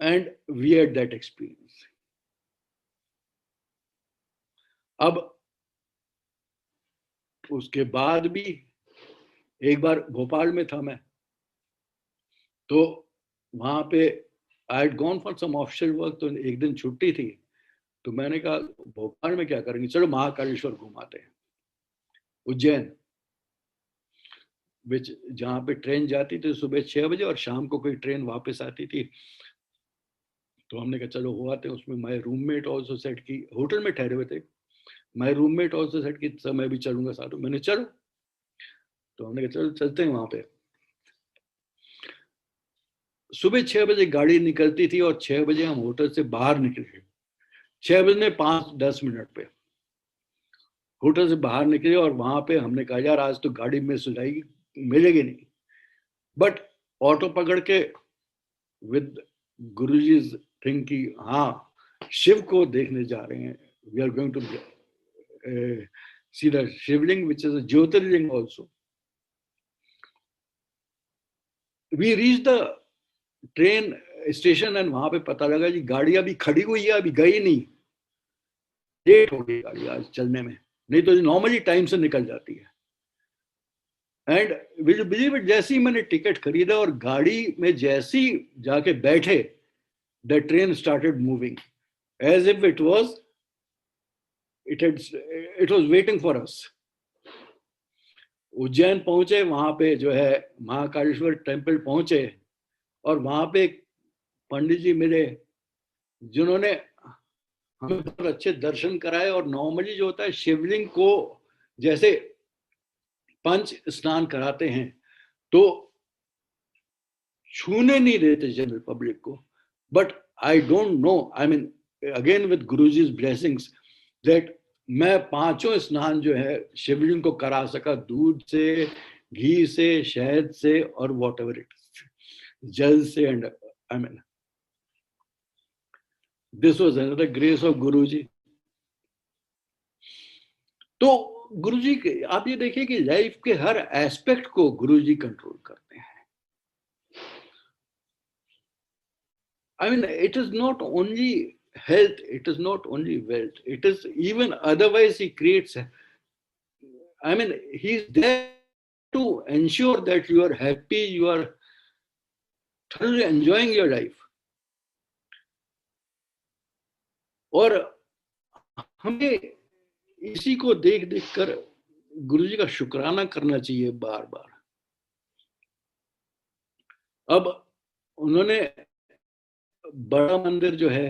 And we had that experience. अब उसके बाद भी एक बार भोपाल में था मैं, तो वहां पे I had gone for some official work. तो एक दिन छुट्टी थी, तो मैंने कहा भोपाल में क्या करेंगे, चलो महाकालेश्वर घुमाते हैं, उज्जैन, विच जहाँ पे ट्रेन जाती थी सुबह 6 बजे और शाम को कोई ट्रेन वापस आती थी. तो हमने कहा चलो हो आते हैं. उसमें माय रूममेट ऑल्सो सेट की, होटल में ठहरे हुए थे, माय रूममेट ऑल्सो सेट की सर मैं भी चलूंगा साथ. मैंने चलो, तो हमने कहा चलो चलते हैं. वहां पे सुबह 6 बजे गाड़ी निकलती थी और 6 बजे हम होटल से बाहर निकले. 6 बजे 5-10 मिनट पे होटल से बाहर निकले और वहां पे हमने कहा यार आज तो गाड़ी मिस हो जाएगी, मिलेगी नहीं. बट ऑटो पकड़ के विद गुरुजी थिंक की हाँ शिव को देखने जा रहे हैं, we are going to see the Shivling which is a Jyotirling also. We reach the train station and वहां पे पता लगा जी गाड़ी अभी खड़ी हुई है, अभी गई नहीं, लेट हो गई गाड़ी आज चलने में, नहीं तो नॉर्मली टाइम से निकल जाती है. And will you believe it, जैसे ही मैंने टिकट खरीदा और गाड़ी में जैसे ही जाके बैठे, the train started moving as if it was waiting for us. Ujjain पहुंचे, वहां पे जो है महाकालेश्वर टेम्पल पहुंचे और वहां पे पंडित जी मिले जिन्होंने हमें बहुत अच्छे दर्शन कराए। और नॉर्मली जो होता है शिवलिंग को जैसे पंच स्नान कराते हैं तो छूने नहीं देते जनरल पब्लिक को। But I don't know, I mean again with Guruji's blessings that मैं पांचों स्नान जो है शिवलिंग को करा सका, दूध से, घी से, शहद से और वॉट एवर इट, जल से। And I mean this was another grace of Guruji. तो गुरुजी के आप ये देखिए कि लाइफ के हर एस्पेक्ट को गुरुजी कंट्रोल करते हैं। I mean, it is not only health, it is not only wealth, it is even otherwise he creates. I mean, he's there to ensure that you are happy, you are thoroughly enjoying your life. और हमें इसी को देख देख कर गुरुजी का शुक्राना करना चाहिए बार बार। अब उन्होंने बड़ा मंदिर जो है,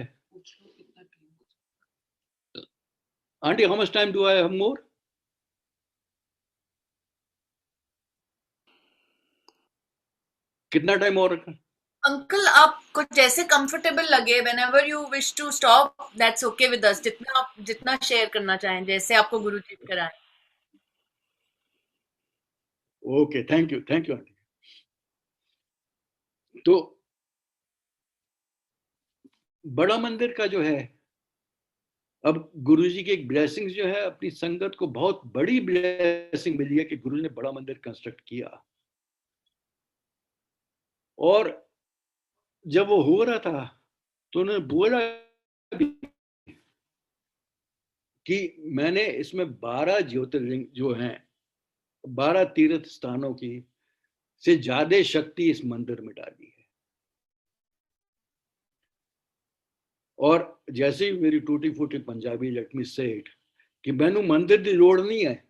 aunty how much time do I have more? कितना टाइम और रखा? अंकल आपको जैसे कंफर्टेबल लगे, whenever you wish to stop, that's okay with us. जितना आप जितना शेयर करना चाहें, जैसे आपको गुरुजी कराएं। Okay, thank you aunty. तो बड़ा मंदिर का जो है, अब गुरुजी की एक ब्लेसिंग जो है, अपनी संगत को बहुत बड़ी ब्लेसिंग मिली है कि गुरु ने बड़ा मंदिर कंस्ट्रक्ट किया। और जब वो हो रहा था तो उन्होंने बोला भी कि मैंने इसमें 12 ज्योतिर्लिंग जो हैं, 12 तीर्थ स्थानों की से ज्यादा शक्ति इस मंदिर में डाली है। और जैसे ही मेरी टूटी फूटी पंजाबी लेट मी से इट कि मैनू मंदिर की लोड़ नहीं है,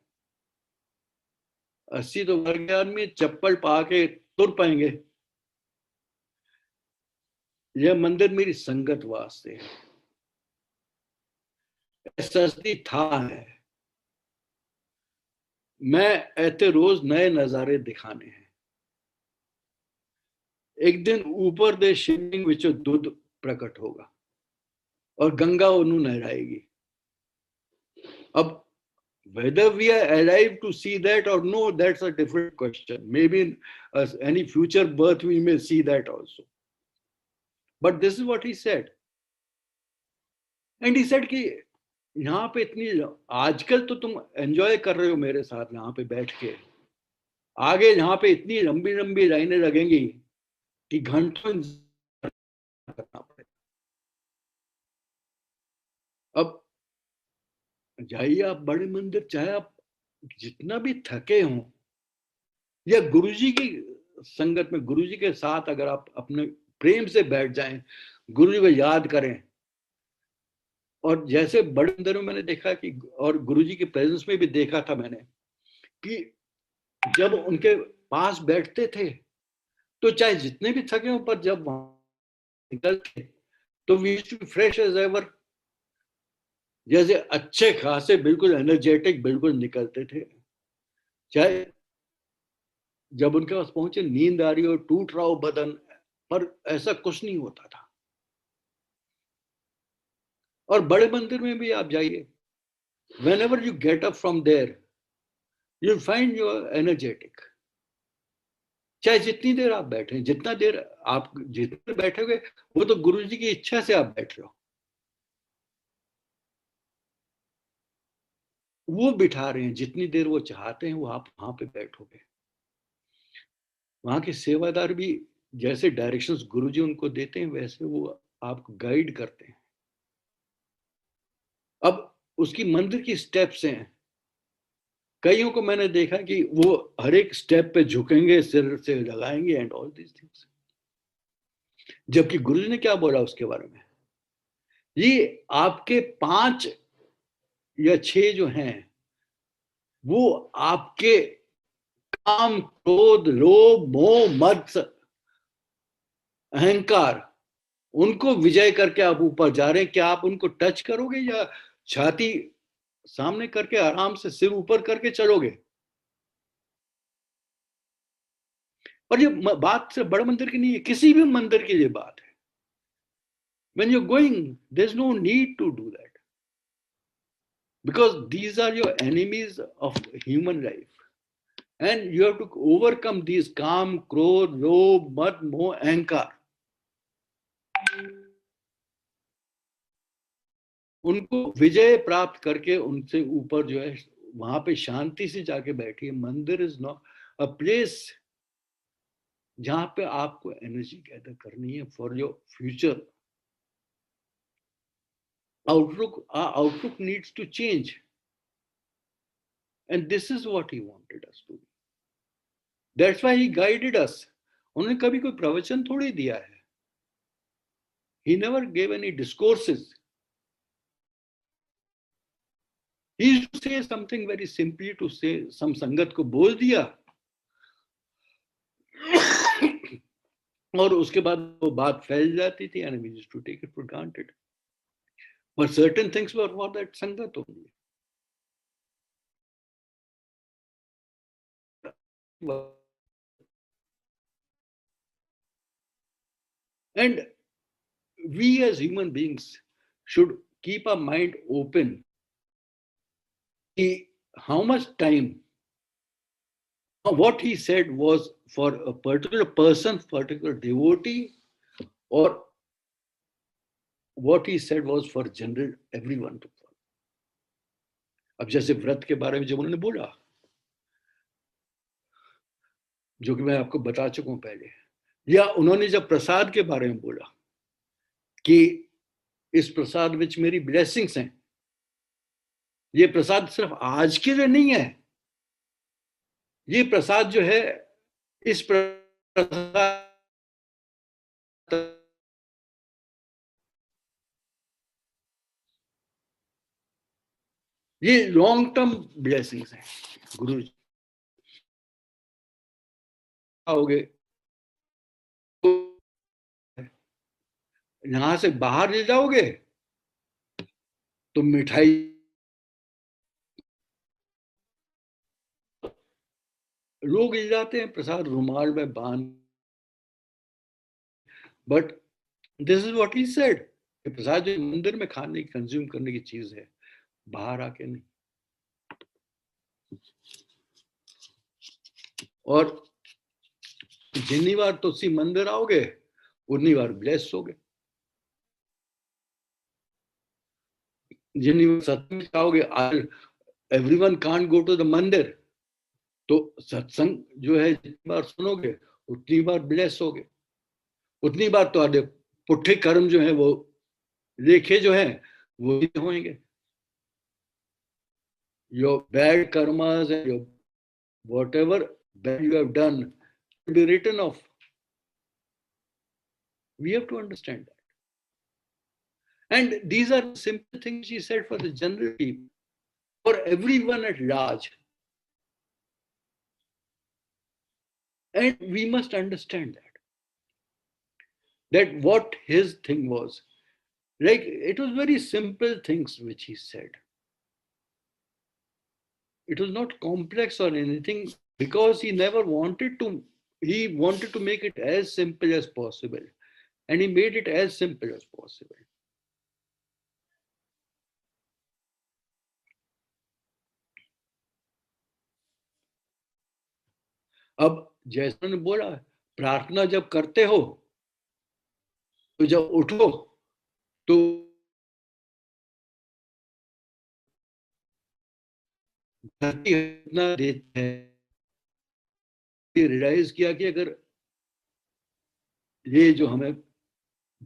80 तो वर्ग आदमी चप्पल पा के तुर पाएंगे, यह मंदिर मेरी संगत वास्ते है, सस्ती था है, मैं ऐसे रोज नए नजारे दिखाने हैं। एक दिन ऊपर दे शिवलिंग विचों दूध प्रकट होगा और गंगा उन्हें नहलाएगी। अब whether we are alive to see that or no, that's a different question. Maybe in any future birth we may see that also. But this is what he said. And he said कि यहाँ पे इतनी आजकल तो तुम enjoy कर रहे हो मेरे साथ यहाँ पे बैठ के, आगे यहाँ पे इतनी लंबी लंबी लाइनें लगेंगी कि घंटों करना पड़ेगा। अब जाइए आप बड़े मंदिर, चाहे आप जितना भी थके हों, या गुरुजी की संगत में गुरुजी के साथ अगर आप अपने प्रेम से बैठ जाएं, गुरुजी को याद करें। और जैसे बड़े मंदिरों में मैंने देखा कि, और गुरुजी की प्रेजेंस में भी देखा था मैंने, कि जब उनके पास बैठते थे तो चाहे जितने भी थके हों, पर जब वहां निकलते तो we used to be fresh as ever, जैसे अच्छे खासे बिल्कुल एनर्जेटिक बिल्कुल निकलते थे। चाहे जब उनके पास पहुंचे नींद आ रही हो, टूट रहा हो बदन, पर ऐसा कुछ नहीं होता था। और बड़े मंदिर में भी आप जाइए, whenever you get up from there, you'll find you are energetic. चाहे जितनी देर आप बैठे, जितना देर आप जितने बैठोगे वो तो गुरु जी की इच्छा से आप बैठ रहे हो, वो बिठा रहे हैं, जितनी देर वो चाहते हैं वो आप वहां पे बैठोगे। वहां के सेवादार भी जैसे डायरेक्शंस गुरुजी उनको देते हैं वैसे वो आपको गाइड करते हैं। अब उसकी मंदिर की स्टेप्स हैं, कईयों को मैंने देखा कि वो हर एक स्टेप पे झुकेंगे, सिर से लगाएंगे एंड ऑल दीज थिंग्स। जबकि गुरुजी ने क्या बोला उसके बारे में, ये आपके 5 या 6 जो हैं वो आपके काम, क्रोध, लोभ, मोह, मद, अहंकार, उनको विजय करके आप ऊपर जा रहे हैं, क्या आप उनको टच करोगे या छाती सामने करके आराम से सिर ऊपर करके चलोगे? और ये बात से बड़े मंदिर की नहीं है, किसी भी मंदिर की ये बात है। When you're going, there's no need to do that, because these are your enemies of human life, and you have to overcome these काम, क्रोध, लोभ, मद, मोह, अहंकार। उनको विजय प्राप्त करके उनसे ऊपर जो है वहां पे शांति से जाके बैठिए। मंदिर इज नॉट अ प्लेस जहां पे आपको एनर्जी गैदर करनी है for your future. Outlook needs to change, and this is what he wanted us to do. That's why he guided us. उन्होंने कभी कोई प्रवचन थोड़ी दिया है। He never gave any discourses. He used to say something very simply, to say some संगत को बोल दिया और उसके बाद वो बात फैल जाती थी, and we used to take it for granted. But certain things were for that संगत only. And we as human beings should keep our mind open. How much time, what he said was for a particular person, particular devotee, or what he said was for general everyone to follow. अब जैसे व्रत के बारे में जब उन्होंने बोला, जो कि मैं आपको बता चुका हूं पहले, या उन्होंने जब प्रसाद के बारे में बोला कि इस प्रसाद में मेरी ब्लेसिंग्स हैं, ये प्रसाद सिर्फ आज के लिए नहीं है, ये प्रसाद जो है, इस प्रसाद ये लॉन्ग टर्म ब्लेसिंग्स हैं। गुरु जी आओगे तो यहां से बाहर ले जाओगे तो मिठाई, लोग ले जाते हैं प्रसाद रुमाल में बांध, but this is what he said, प्रसाद जो मंदिर में खाने की, कंज्यूम करने की चीज है, बाहर आके नहीं। और जितनी बार तुलसी मंदिर आओगे उतनी बार ब्लेस होगे, जितनी बार सत्संग आओगे, everyone can't go to the mandir, तो सत्संग जो है जितनी बार सुनोगे उतनी बार ब्लेस होगे, उतनी बार तो आधे पुट्ठे कर्म जो है वो लेखे जो है वो ही होंगे। Your bad karmas and your whatever bad you have done will be written off. We have to understand that. And these are simple things she said for the general people, for everyone at large. And we must understand that what his thing was. Like, it was very simple things which he said. It was not complex or anything, because he never wanted to, he wanted to make it as simple as possible. And he made it as simple as possible. अब जैसा ने बोला, प्रार्थना जब करते हो तो जब उठो तो धरती इतना देती है, रियलाइज किया कि अगर ये जो हमें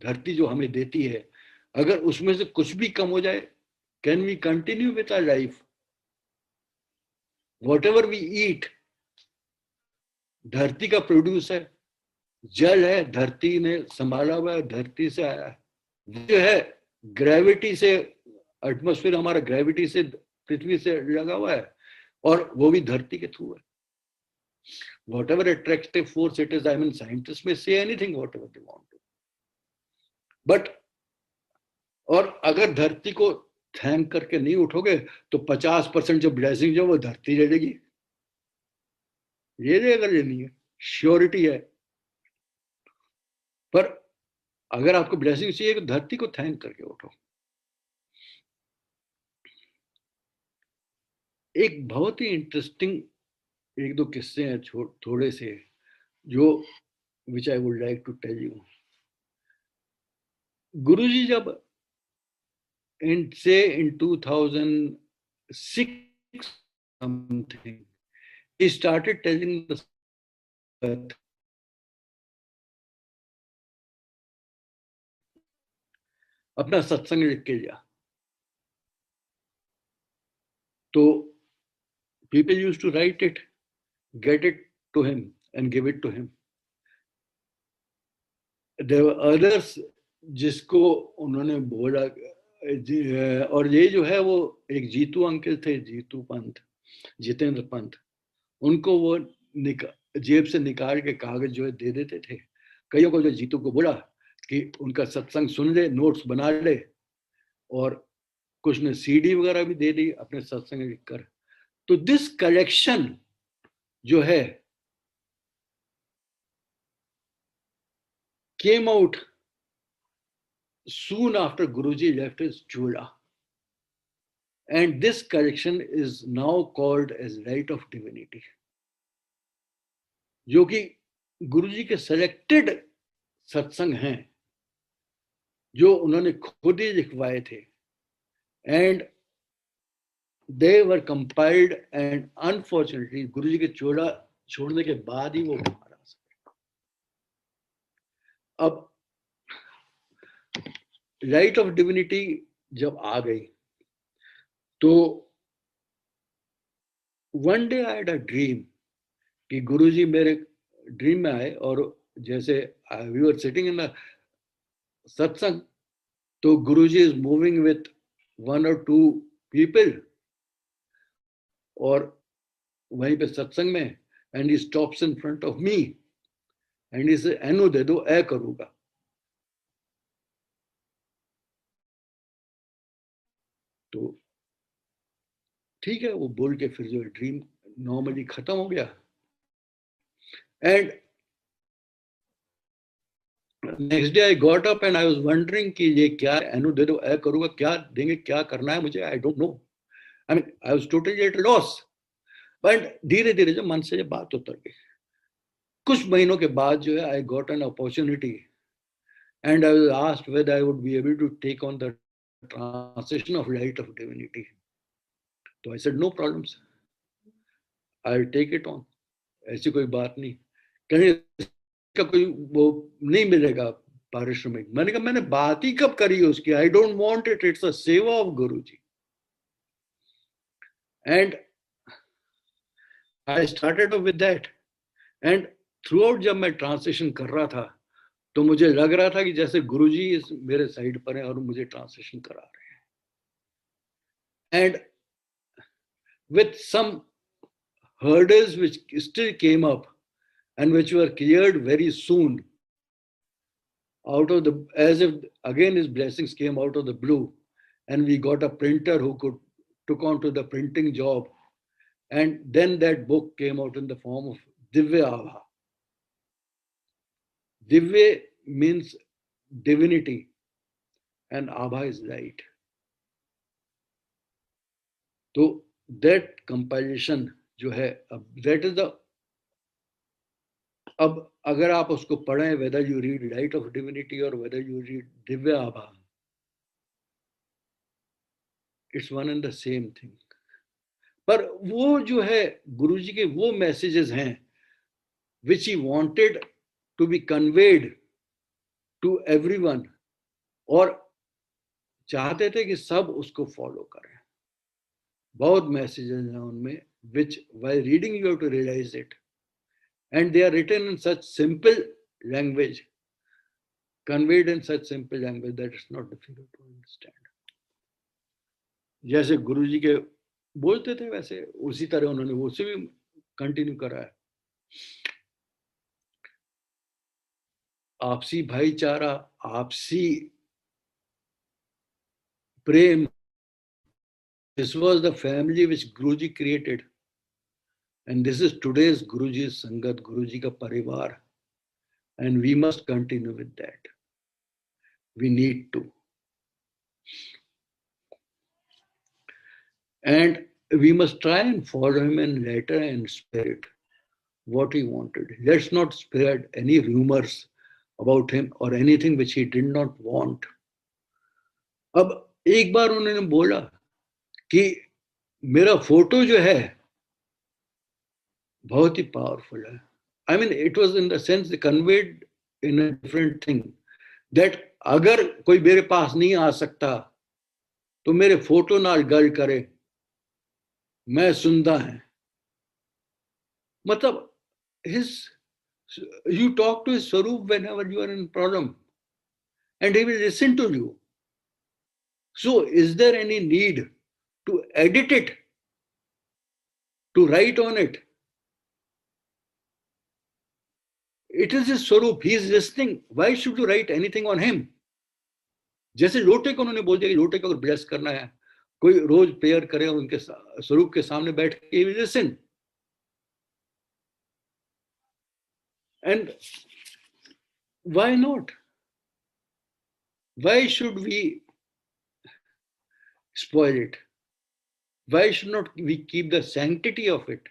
धरती जो हमें देती है, अगर उसमें से कुछ भी कम हो जाए, can we continue with our life? Whatever we eat धरती का प्रोड्यूस है, जल है, धरती ने संभाला हुआ है, धरती से आया है, जो है ग्रेविटी से, एटमॉस्फेयर हमारा ग्रेविटी से, पृथ्वी से लगा हुआ है, और वो भी धरती के थ्रू है। Whatever attractive force it is, I mean, scientists may say anything, whatever they want to. But और अगर धरती को थैंक करके नहीं उठोगे तो 50% जो ब्लेसिंग जो वो धरती ले लेगी, ये अगर ये नहीं है, श्योरिटी है। पर अगर आपको ब्लेसिंग चाहिए तो धरती को थैंक करके उठो। एक बहुत ही इंटरेस्टिंग एक दो किस्से हैं थोड़े से, जो which I would like to tell you. Guruji जब in 2006 something, he started telling the अपना सत्संग लिख के लिया। तो people used to write it, get it to him and give it to him. There were others जिसको उन्होंने बोला, और ये जो है वो एक जीतू अंकल थे, जीतू पंत, जितेंद्र पंत, उनको वो जेब से निकाल के कागज जो है दे देते थे। कईयों को जो जीतू को बोला कि उनका सत्संग सुन ले, नोट्स बना ले, और कुछ ने सीडी वगैरह भी दे दी अपने सत्संग लिखकर। तो दिस कलेक्शन जो है came out soon after Guruji left his Chola, and this collection is now called as Light of Divinity, जो कि गुरुजी के सेलेक्टेड सत्संग हैं जो उन्होंने खुद ही लिखवाए थे, and they were compiled, and unfortunately Guruji के चोला छोड़ने के बाद ही वो बाहर आ सके। अब लाइट ऑफ डिविनिटी जब आ गई तो one day I had a dream कि गुरुजी मेरे ड्रीम में आए, और जैसे we were sitting in the satsang, तो Guruji is moving with 1 or 2 people और वहीं पे सत्संग में, and he stops in front of me and he say एनो दे दो, ए करूंगा। तो ठीक है, वो बोल के फिर जो ड्रीम नॉर्मली खत्म हो गया। And next day I got up and I was wondering कि ये क्या, एनो दे दो, ए करूंगा, क्या देंगे, क्या करना है मुझे, I don't know. I mean I was totally at loss. But धीरे धीरे जब मन से जब बात उतर गई, कुछ महीनों के बाद जो है I got an opportunity and I was asked whether I would be able to take on the translation of Light of Divinity. So I said no problems, I'll take it on. ऐसी कोई बात नहीं, कहीं का कोई वो नहीं मिलेगा पारिश्रमिक। मैंने कहा मैंने बात ही कब करी उसकी, I don't want it, it's a seva of Guruji. And I started with that, and throughout जब मैं ट्रांसलेशन कर रहा था तो मुझे लग रहा था कि जैसे गुरुजी इस मेरे साइड पर हैं और मुझे ट्रांसलेशन करा रहे हैं। And with some hurdles which still came up and which were cleared very soon, out of the, as if again his blessings came out of the blue, and we got a printer who took on to the printing job, and then that book came out in the form of Divya Abha. Divya means divinity and Abha is light. So that compilation जो है, अब that is the, अब अगर आप उसको पढ़ें, whether you read light of divinity और whether you read Divya Abha, it's one and the same thing. पर वो जो है गुरुजी के वो मैसेजेस हैं which he wanted to be conveyed to everyone, और चाहते थे कि सब उसको फॉलो करें। बहुत मैसेजेस हैं उनमें which while reading you have to realize it, and they are written in such simple language, conveyed in such simple language that it's not difficult to understand. जैसे गुरुजी के बोलते थे वैसे उसी तरह उन्होंने वो से भी कंटिन्यू करा है। आपसी भाईचारा, आपसी प्रेम. This was the family which Guruji created. And this is today's Guruji's Sangat, Guruji ka parivar. And we must continue with that. We need to. And we must try and follow him in letter and spirit, what he wanted. Let's not spread any rumors about him or anything which he did not want. अब एक बार उन्होंने बोला कि मेरा photo जो है बहुत ही powerful है. I mean, it was in the sense conveyed in a different thing that अगर कोई मेरे पास नहीं आ सकता तो मेरे फोटो नाल गल करे, मैं सुनता है. मतलब you talk to his Swarup whenever you are in problem and he will listen to you. So is there any need to edit it, to write on it? It is his Swarup, he is listening. Why should you write anything on him? जैसे लोटे को उन्होंने बोल दिया कि लोटे को अगर bless करना है, कोई रोज प्रेयर करे और उनके स्वरूप के सामने बैठ के listen. And why not? Why should we spoil it? Why should not we keep the sanctity of it?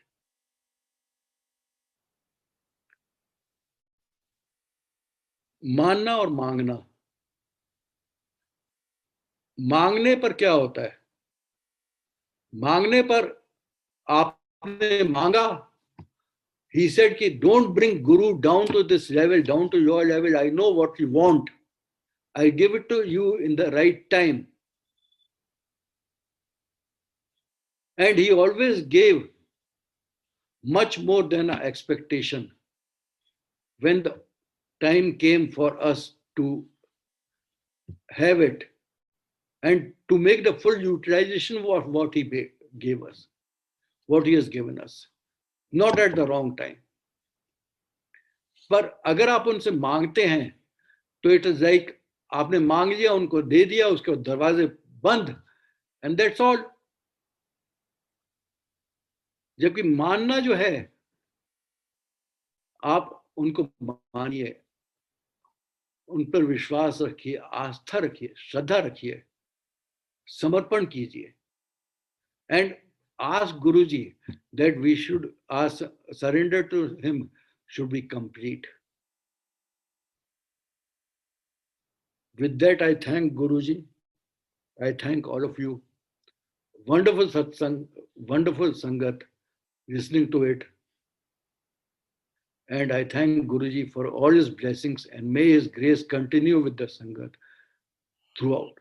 मानना और मांगना. मांगने पर क्या होता है? मांगने पर आपने मांगा, he said कि don't bring Guru down to this level, down to your level. I know what you want. I give it to you in the right time. And he always gave much more than our expectation. When the time came for us to have it and to make the full utilization of what he gave us, what he has given us, not at the wrong time. पर अगर आप उनसे मांगते हैं तो it is like आपने मांग लिया, उनको दे दिया, उसके दरवाजे बंद, एंड दैट्स ऑल. जबकि मानना जो है, आप उनको मानिए, उन पर विश्वास रखिए, आस्था रखिए, श्रद्धा रखिए, समर्पण कीजिए. And ask Guruji that we should surrender to him should be complete. With that, I thank Guruji. I thank all of you. Wonderful satsang, wonderful sangat, listening to it. And I thank Guruji for all his blessings, and may his grace continue with the sangat throughout.